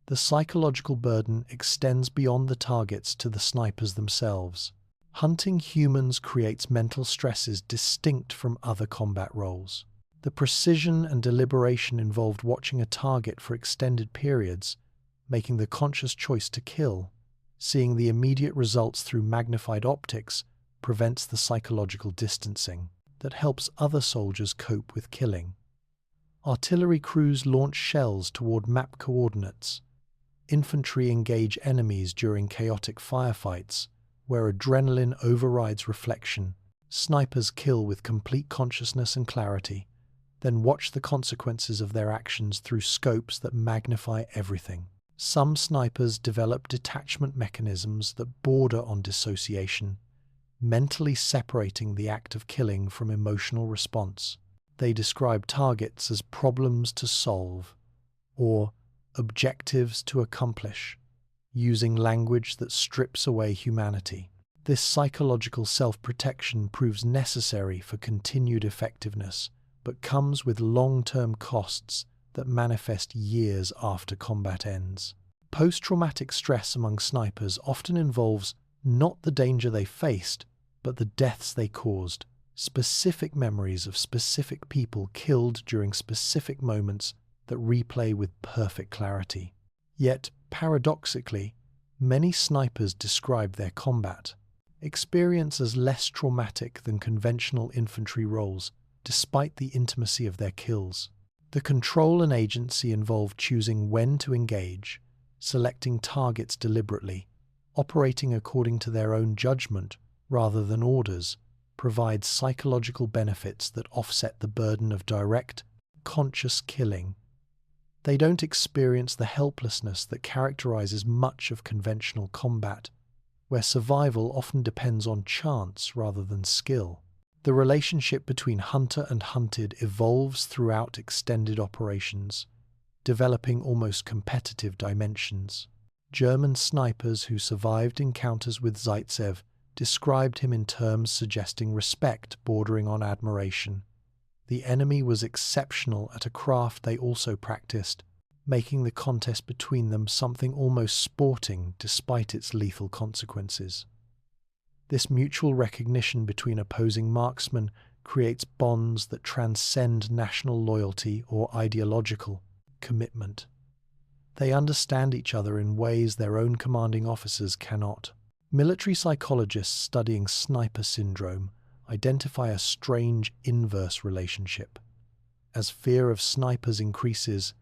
The psychological burden extends beyond the targets to the snipers themselves. Hunting humans creates mental stresses distinct from other combat roles. The precision and deliberation involved watching a target for extended periods, making the conscious choice to kill, seeing the immediate results through magnified optics, prevents the psychological distancing that helps other soldiers cope with killing. Artillery crews launch shells toward map coordinates. Infantry engage enemies during chaotic firefights, where adrenaline overrides reflection. Snipers kill with complete consciousness and clarity, then watch the consequences of their actions through scopes that magnify everything. Some snipers develop detachment mechanisms that border on dissociation, mentally separating the act of killing from emotional response. They describe targets as problems to solve, or objectives to accomplish, using language that strips away humanity. This psychological self-protection proves necessary for continued effectiveness, but comes with long-term costs that manifest years after combat ends. Post-traumatic stress among snipers often involves not the danger they faced, but the deaths they caused, specific memories of specific people killed during specific moments that replay with perfect clarity. Yet, paradoxically, many snipers describe their combat experience as less traumatic than conventional infantry roles, despite the intimacy of their kills. The control and agency involved choosing when to engage, selecting targets deliberately, operating according to their own judgment rather than orders, provide psychological benefits that offset the burden of direct, conscious killing. They don't experience the helplessness that characterizes much of conventional combat, where survival often depends on chance rather than skill. The relationship between hunter and hunted evolves throughout extended operations, developing almost competitive dimensions. German snipers who survived encounters with Zaitsev described him in terms suggesting respect bordering on admiration. The enemy was exceptional at a craft they also practiced, making the contest between them something almost sporting despite its lethal consequences. This mutual recognition between opposing marksmen creates bonds that transcend national loyalty or ideological commitment. They understand each other in ways their own commanding officers cannot. Military psychologists studying sniper syndrome identify a strange inverse relationship. As fear of snipers increases,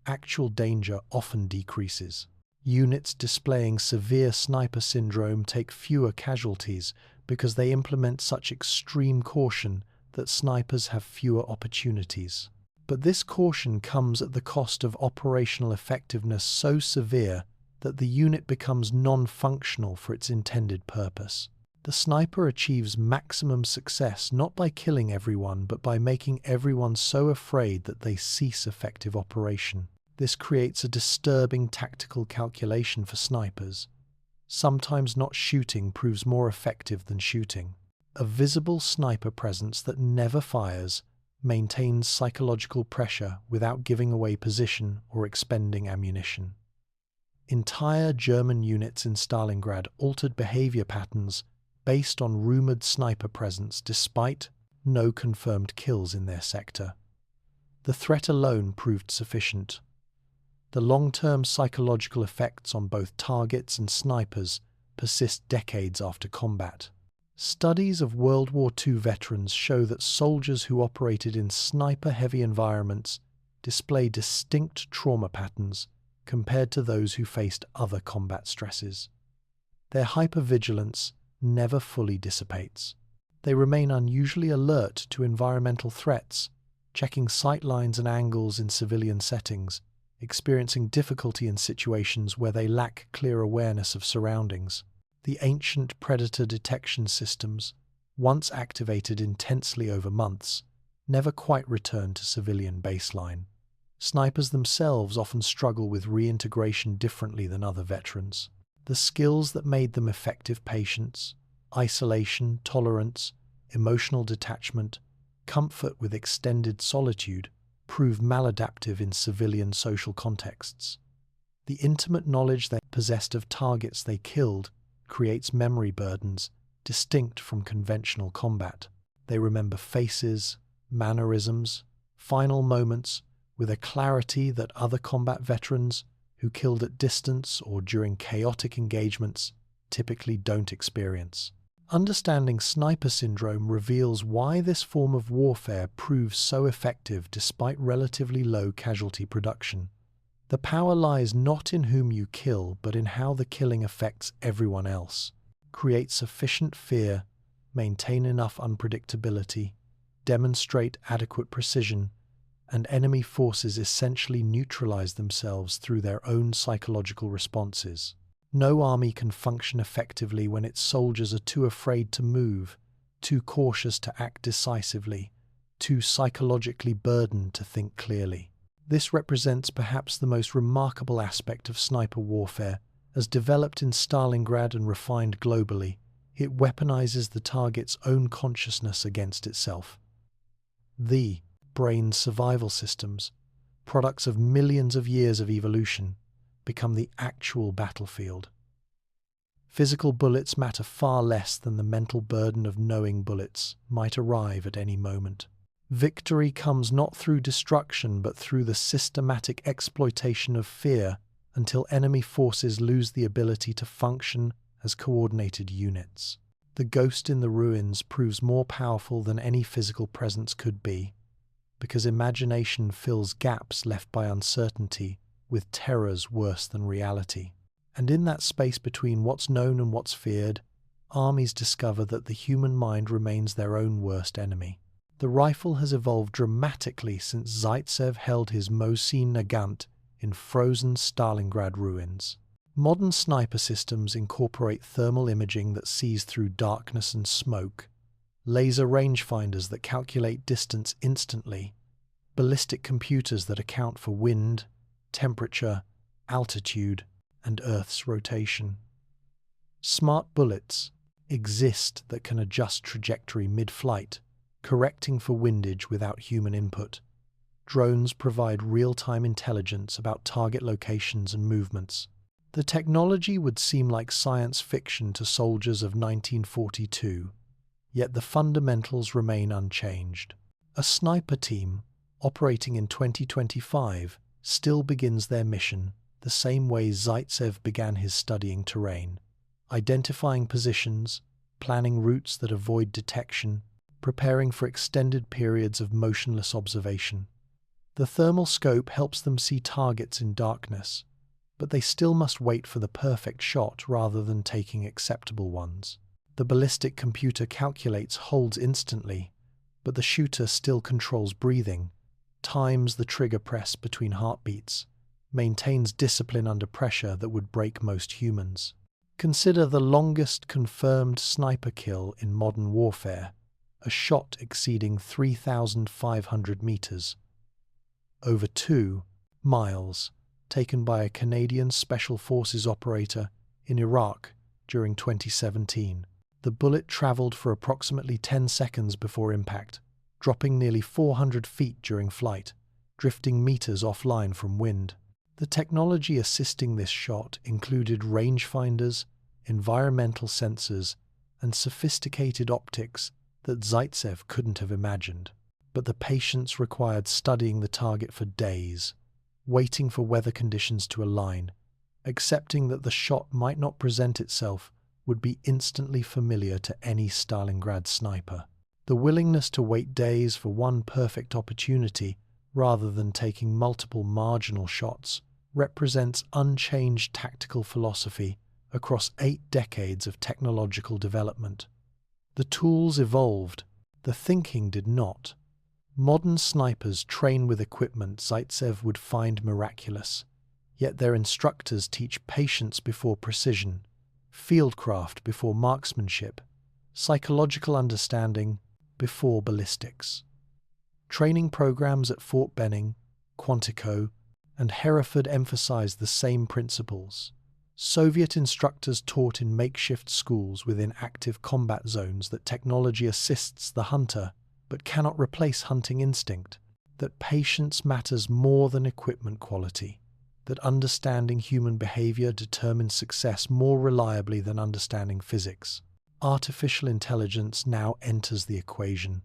actual danger often decreases. Units displaying severe sniper syndrome take fewer casualties because they implement such extreme caution that snipers have fewer opportunities. But this caution comes at the cost of operational effectiveness so severe that the unit becomes non-functional for its intended purpose. The sniper achieves maximum success not by killing everyone, but by making everyone so afraid that they cease effective operation. This creates a disturbing tactical calculation for snipers. Sometimes not shooting proves more effective than shooting. A visible sniper presence that never fires maintains psychological pressure without giving away position or expending ammunition. Entire German units in Stalingrad altered behavior patterns based on rumored sniper presence despite no confirmed kills in their sector. The threat alone proved sufficient. The long-term psychological effects on both targets and snipers persist decades after combat. Studies of World War II veterans show that soldiers who operated in sniper-heavy environments display distinct trauma patterns compared to those who faced other combat stresses. Their hypervigilance never fully dissipates. They remain unusually alert to environmental threats, checking sight lines and angles in civilian settings, experiencing difficulty in situations where they lack clear awareness of surroundings. The ancient predator detection systems, once activated intensely over months, never quite return to civilian baseline. Snipers themselves often struggle with reintegration differently than other veterans. The skills that made them effective patience, isolation, tolerance, emotional detachment, comfort with extended solitude, prove maladaptive in civilian social contexts. The intimate knowledge they possessed of targets they killed creates memory burdens distinct from conventional combat. They remember faces, mannerisms, final moments with a clarity that other combat veterans who killed at distance or during chaotic engagements typically don't experience. Understanding sniper syndrome reveals why this form of warfare proves so effective despite relatively low casualty production. The power lies not in whom you kill, but in how the killing affects everyone else. Create sufficient fear, maintain enough unpredictability, demonstrate adequate precision, and enemy forces essentially neutralize themselves through their own psychological responses. No army can function effectively when its soldiers are too afraid to move, too cautious to act decisively, too psychologically burdened to think clearly. This represents perhaps the most remarkable aspect of sniper warfare. As developed in Stalingrad and refined globally, it weaponizes the target's own consciousness against itself. The brain's survival systems, products of millions of years of evolution, become the actual battlefield. Physical bullets matter far less than the mental burden of knowing bullets might arrive at any moment. Victory comes not through destruction but through the systematic exploitation of fear until enemy forces lose the ability to function as coordinated units. The ghost in the ruins proves more powerful than any physical presence could be, because imagination fills gaps left by uncertainty with terrors worse than reality. And in that space between what's known and what's feared, armies discover that the human mind remains their own worst enemy. The rifle has evolved dramatically since Zaitsev held his Mosin Nagant in frozen Stalingrad ruins. Modern sniper systems incorporate thermal imaging that sees through darkness and smoke, laser rangefinders that calculate distance instantly, ballistic computers that account for wind, temperature, altitude, and Earth's rotation. Smart bullets exist that can adjust trajectory mid-flight, correcting for windage without human input. Drones provide real-time intelligence about target locations and movements. The technology would seem like science fiction to soldiers of 1942, yet the fundamentals remain unchanged. A sniper team, operating in 2025, still begins their mission the same way Zaitsev began his studying terrain, identifying positions, planning routes that avoid detection, preparing for extended periods of motionless observation. The thermal scope helps them see targets in darkness, but they still must wait for the perfect shot rather than taking acceptable ones. The ballistic computer calculates holds instantly, but the shooter still controls breathing, times the trigger press between heartbeats, maintains discipline under pressure that would break most humans. Consider the longest confirmed sniper kill in modern warfare, a shot exceeding 3,500 meters, over 2 miles, taken by a Canadian Special Forces operator in Iraq during 2017. The bullet traveled for approximately 10 seconds before impact, dropping nearly 400 feet during flight, drifting meters offline from wind. The technology assisting this shot included rangefinders, environmental sensors, and sophisticated optics that Zaitsev couldn't have imagined. But the patience required studying the target for days, waiting for weather conditions to align, accepting that the shot might not present itself would be instantly familiar to any Stalingrad sniper. The willingness to wait days for one perfect opportunity rather than taking multiple marginal shots represents unchanged tactical philosophy across 8 decades of technological development. The tools evolved, the thinking did not. Modern snipers train with equipment Zaitsev would find miraculous, yet their instructors teach patience before precision, fieldcraft before marksmanship, psychological understanding before ballistics. Training programs at Fort Benning, Quantico, and Hereford emphasize the same principles. Soviet instructors taught in makeshift schools within active combat zones that technology assists the hunter but cannot replace hunting instinct, that patience matters more than equipment quality, that understanding human behavior determines success more reliably than understanding physics. Artificial intelligence now enters the equation,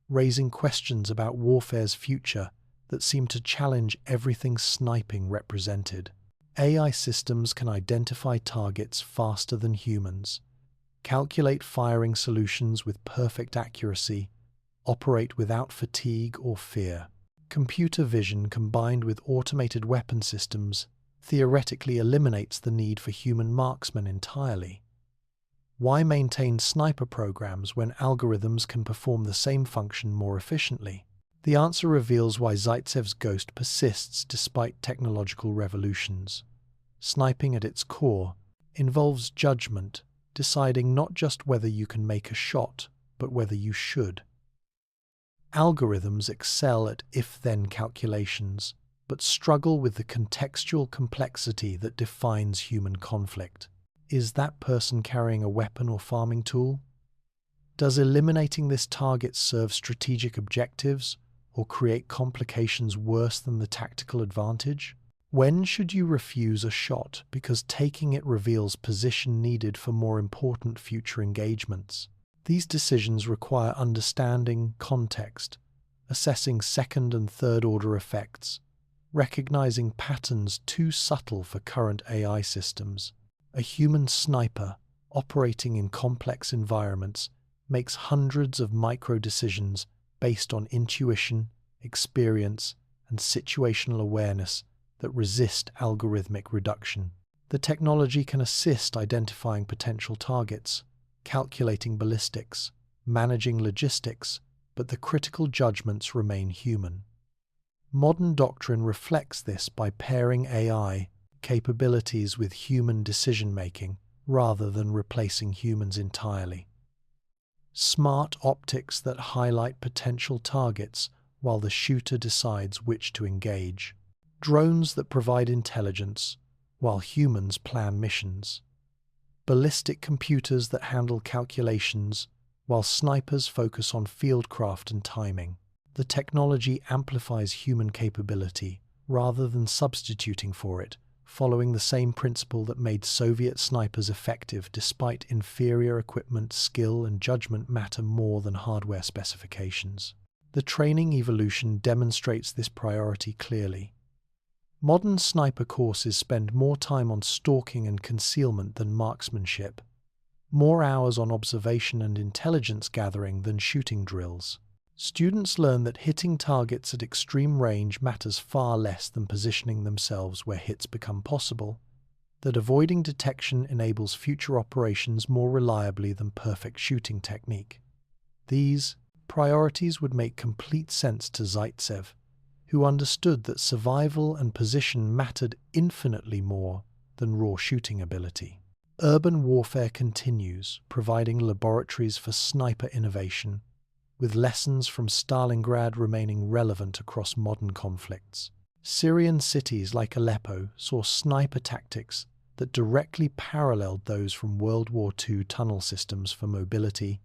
raising questions about warfare's future that seem to challenge everything sniping represented. AI systems can identify targets faster than humans, calculate firing solutions with perfect accuracy, operate without fatigue or fear. Computer vision combined with automated weapon systems theoretically eliminates the need for human marksmen entirely. Why maintain sniper programs when algorithms can perform the same function more efficiently? The answer reveals why Zaitsev's ghost persists despite technological revolutions. Sniping at its core involves judgment, deciding not just whether you can make a shot, but whether you should. Algorithms excel at if-then calculations, but struggle with the contextual complexity that defines human conflict. Is that person carrying a weapon or farming tool? Does eliminating this target serve strategic objectives or create complications worse than the tactical advantage? When should you refuse a shot because taking it reveals position needed for more important future engagements? These decisions require understanding context, assessing second and third order effects, recognizing patterns too subtle for current AI systems. A human sniper operating in complex environments makes hundreds of micro decisions based on intuition, experience, and situational awareness that resist algorithmic reduction. The technology can assist identifying potential targets, calculating ballistics, managing logistics, but the critical judgments remain human. Modern doctrine reflects this by pairing AI capabilities with human decision-making rather than replacing humans entirely. Smart optics that highlight potential targets while the shooter decides which to engage. Drones that provide intelligence while humans plan missions. Ballistic computers that handle calculations while snipers focus on fieldcraft and timing. The technology amplifies human capability rather than substituting for it, following the same principle that made Soviet snipers effective despite inferior equipment. Skill and judgment matter more than hardware specifications. The training evolution demonstrates this priority clearly. Modern sniper courses spend more time on stalking and concealment than marksmanship, more hours on observation and intelligence gathering than shooting drills. Students learn that hitting targets at extreme range matters far less than positioning themselves where hits become possible, that avoiding detection enables future operations more reliably than perfect shooting technique. These priorities would make complete sense to Zaitsev, who understood that survival and position mattered infinitely more than raw shooting ability. Urban warfare continues, providing laboratories for sniper innovation, with lessons from Stalingrad remaining relevant across modern conflicts. Syrian cities like Aleppo saw sniper tactics that directly paralleled those from World War II tunnel systems for mobility,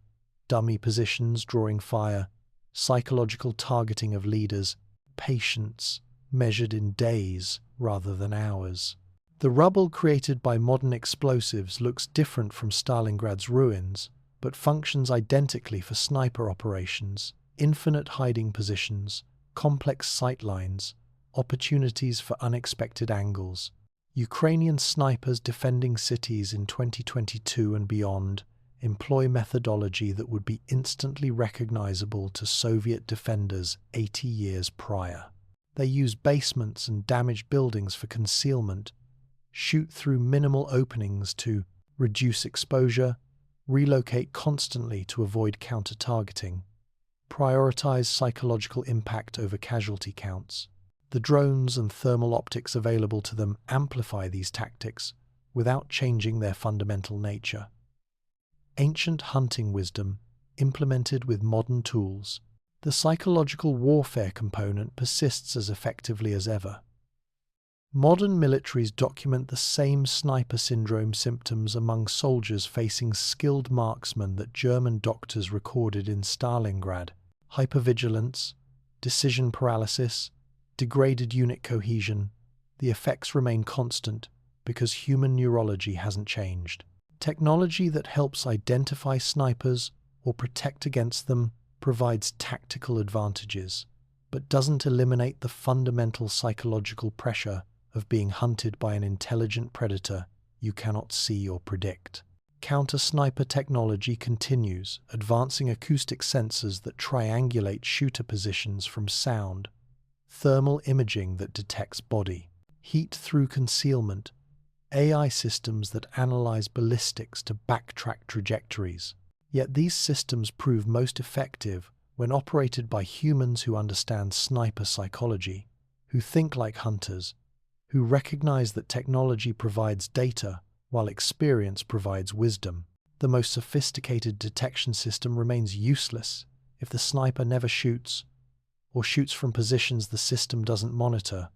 dummy positions drawing fire, psychological targeting of leaders, patience measured in days rather than hours. The rubble created by modern explosives looks different from Stalingrad's ruins, but functions identically for sniper operations, infinite hiding positions, complex sightlines, opportunities for unexpected angles. Ukrainian snipers defending cities in 2022 and beyond employ methodology that would be instantly recognizable to Soviet defenders 80 years prior. They use basements and damaged buildings for concealment, shoot through minimal openings to reduce exposure, relocate constantly to avoid counter-targeting, prioritize psychological impact over casualty counts. The drones and thermal optics available to them amplify these tactics without changing their fundamental nature. Ancient hunting wisdom implemented with modern tools, the psychological warfare component persists as effectively as ever. Modern militaries document the same sniper syndrome symptoms among soldiers facing skilled marksmen that German doctors recorded in Stalingrad: hypervigilance, decision paralysis, degraded unit cohesion. The effects remain constant because human neurology hasn't changed. Technology that helps identify snipers or protect against them provides tactical advantages, but doesn't eliminate the fundamental psychological pressure of being hunted by an intelligent predator you cannot see or predict. Counter-sniper technology continues, advancing acoustic sensors that triangulate shooter positions from sound, thermal imaging that detects body, heat through concealment, AI systems that analyze ballistics to backtrack trajectories. Yet these systems prove most effective when operated by humans who understand sniper psychology, who think like hunters, who recognize that technology provides data while experience provides wisdom. The most sophisticated detection system remains useless if the sniper never shoots, or shoots from positions the system doesn't monitor,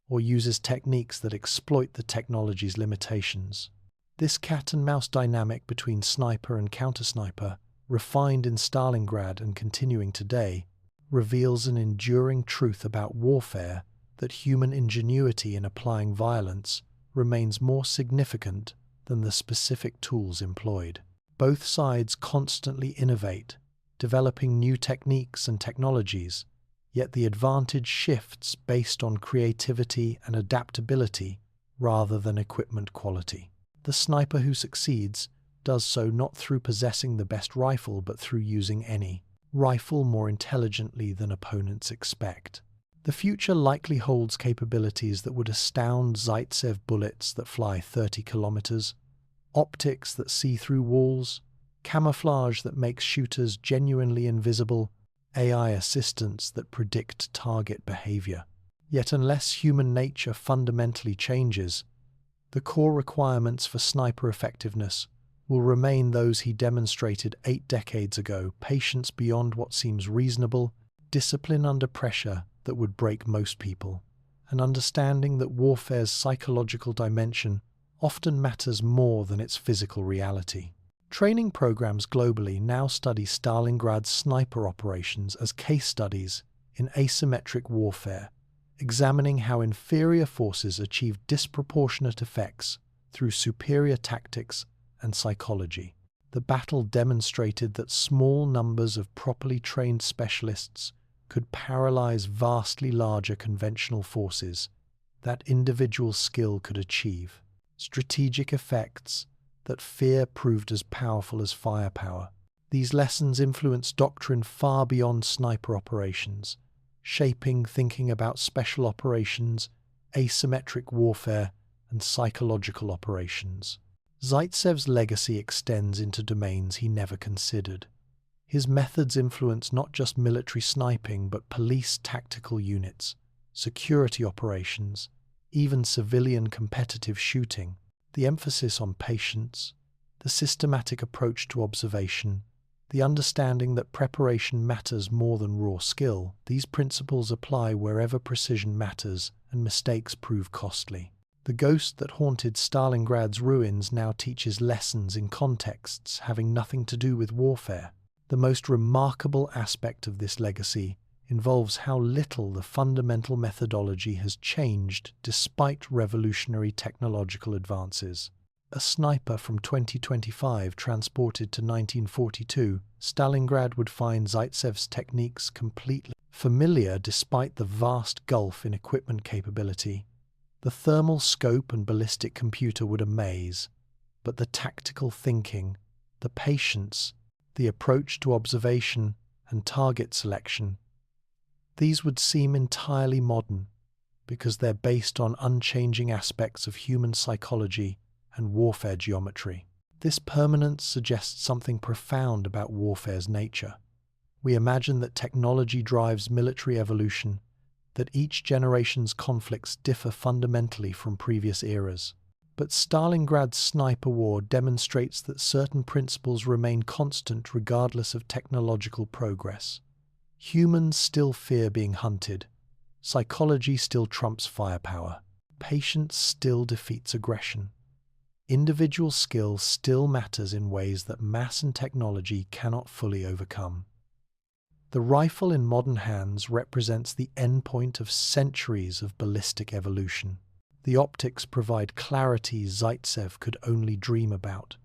or uses techniques that exploit the technology's limitations. This cat-and-mouse dynamic between sniper and counter-sniper, refined in Stalingrad and continuing today, reveals an enduring truth about warfare: that human ingenuity in applying violence remains more significant than the specific tools employed. Both sides constantly innovate, developing new techniques and technologies, yet the advantage shifts based on creativity and adaptability rather than equipment quality. The sniper who succeeds does so not through possessing the best rifle but through using any rifle more intelligently than opponents expect. The future likely holds capabilities that would astound Zaitsev: bullets that fly 30 kilometers, optics that see through walls, camouflage that makes shooters genuinely invisible, AI assistants that predict target behavior. Yet unless human nature fundamentally changes, the core requirements for sniper effectiveness will remain those he demonstrated 8 decades ago: patience beyond what seems reasonable, discipline under pressure that would break most people, and understanding that warfare's psychological dimension often matters more than its physical reality. Training programs globally now study Stalingrad sniper operations as case studies in asymmetric warfare, examining how inferior forces achieve disproportionate effects through superior tactics and psychology. The battle demonstrated that small numbers of properly trained specialists could paralyze vastly larger conventional forces that individual skill could achieve. Strategic effects that fear proved as powerful as firepower. These lessons influence doctrine far beyond sniper operations, shaping thinking about special operations, asymmetric warfare, and psychological operations. Zaitsev's legacy extends into domains he never considered. His methods influence not just military sniping but police tactical units, security operations, even civilian competitive shooting. The emphasis on patience, the systematic approach to observation, the understanding that preparation matters more than raw skill, these principles apply wherever precision matters and mistakes prove costly. The ghost that haunted Stalingrad's ruins now teaches lessons in contexts having nothing to do with warfare. The most remarkable aspect of this legacy involves how little the fundamental methodology has changed despite revolutionary technological advances. A sniper from 2025 transported to 1942, Stalingrad would find Zaitsev's techniques completely familiar despite the vast gulf in equipment capability. The thermal scope and ballistic computer would amaze, but the tactical thinking, the patience, the approach to observation and target selection, these would seem entirely modern because they're based on unchanging aspects of human psychology and warfare geometry. This permanence suggests something profound about warfare's nature. We imagine that technology drives military evolution, that each generation's conflicts differ fundamentally from previous eras. But Stalingrad's sniper war demonstrates that certain principles remain constant regardless of technological progress. Humans still fear being hunted. Psychology still trumps firepower. Patience still defeats aggression. Individual skill still matters in ways that mass and technology cannot fully overcome. The rifle in modern hands represents the endpoint of centuries of ballistic evolution. The optics provide clarity Zaitsev could only dream about.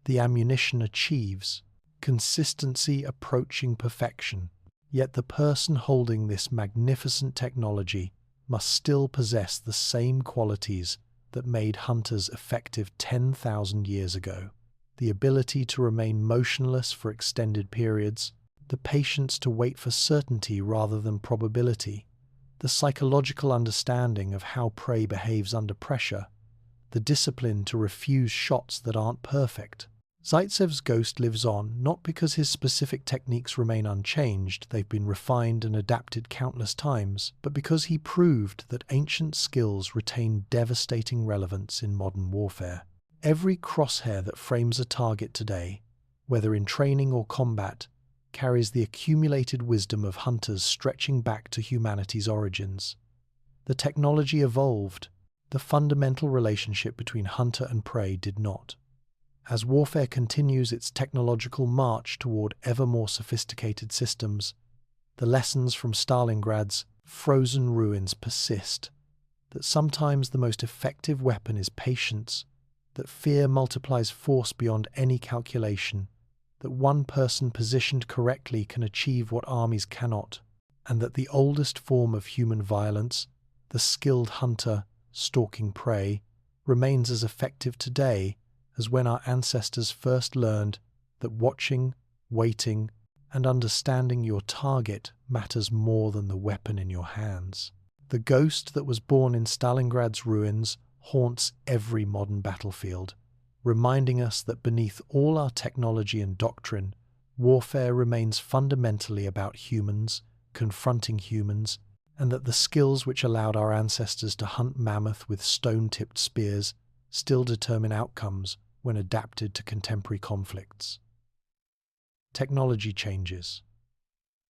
The ammunition achieves consistency approaching perfection. Yet the person holding this magnificent technology must still possess the same qualities that made hunters effective 10,000 years ago: the ability to remain motionless for extended periods, the patience to wait for certainty rather than probability, the psychological understanding of how prey behaves under pressure, the discipline to refuse shots that aren't perfect. Zaitsev's ghost lives on not because his specific techniques remain unchanged, they've been refined and adapted countless times, but because he proved that ancient skills retain devastating relevance in modern warfare. Every crosshair that frames a target today, whether in training or combat, carries the accumulated wisdom of hunters stretching back to humanity's origins. The technology evolved, the fundamental relationship between hunter and prey did not. As warfare continues its technological march toward ever more sophisticated systems, the lessons from Stalingrad's frozen ruins persist, that sometimes the most effective weapon is patience, that fear multiplies force beyond any calculation, that one person positioned correctly can achieve what armies cannot, and that the oldest form of human violence, the skilled hunter stalking prey, remains as effective today as when our ancestors first learned that watching, waiting, and understanding your target matters more than the weapon in your hands. The ghost that was born in Stalingrad's ruins haunts every modern battlefield, reminding us that beneath all our technology and doctrine, warfare remains fundamentally about humans, confronting humans, and that the skills which allowed our ancestors to hunt mammoth with stone-tipped spears still determine outcomes when adapted to contemporary conflicts. Technology changes.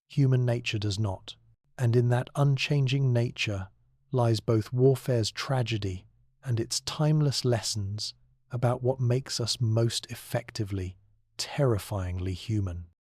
Human nature does not, and in that unchanging nature lies both warfare's tragedy and its timeless lessons about what makes us most effectively, terrifyingly human.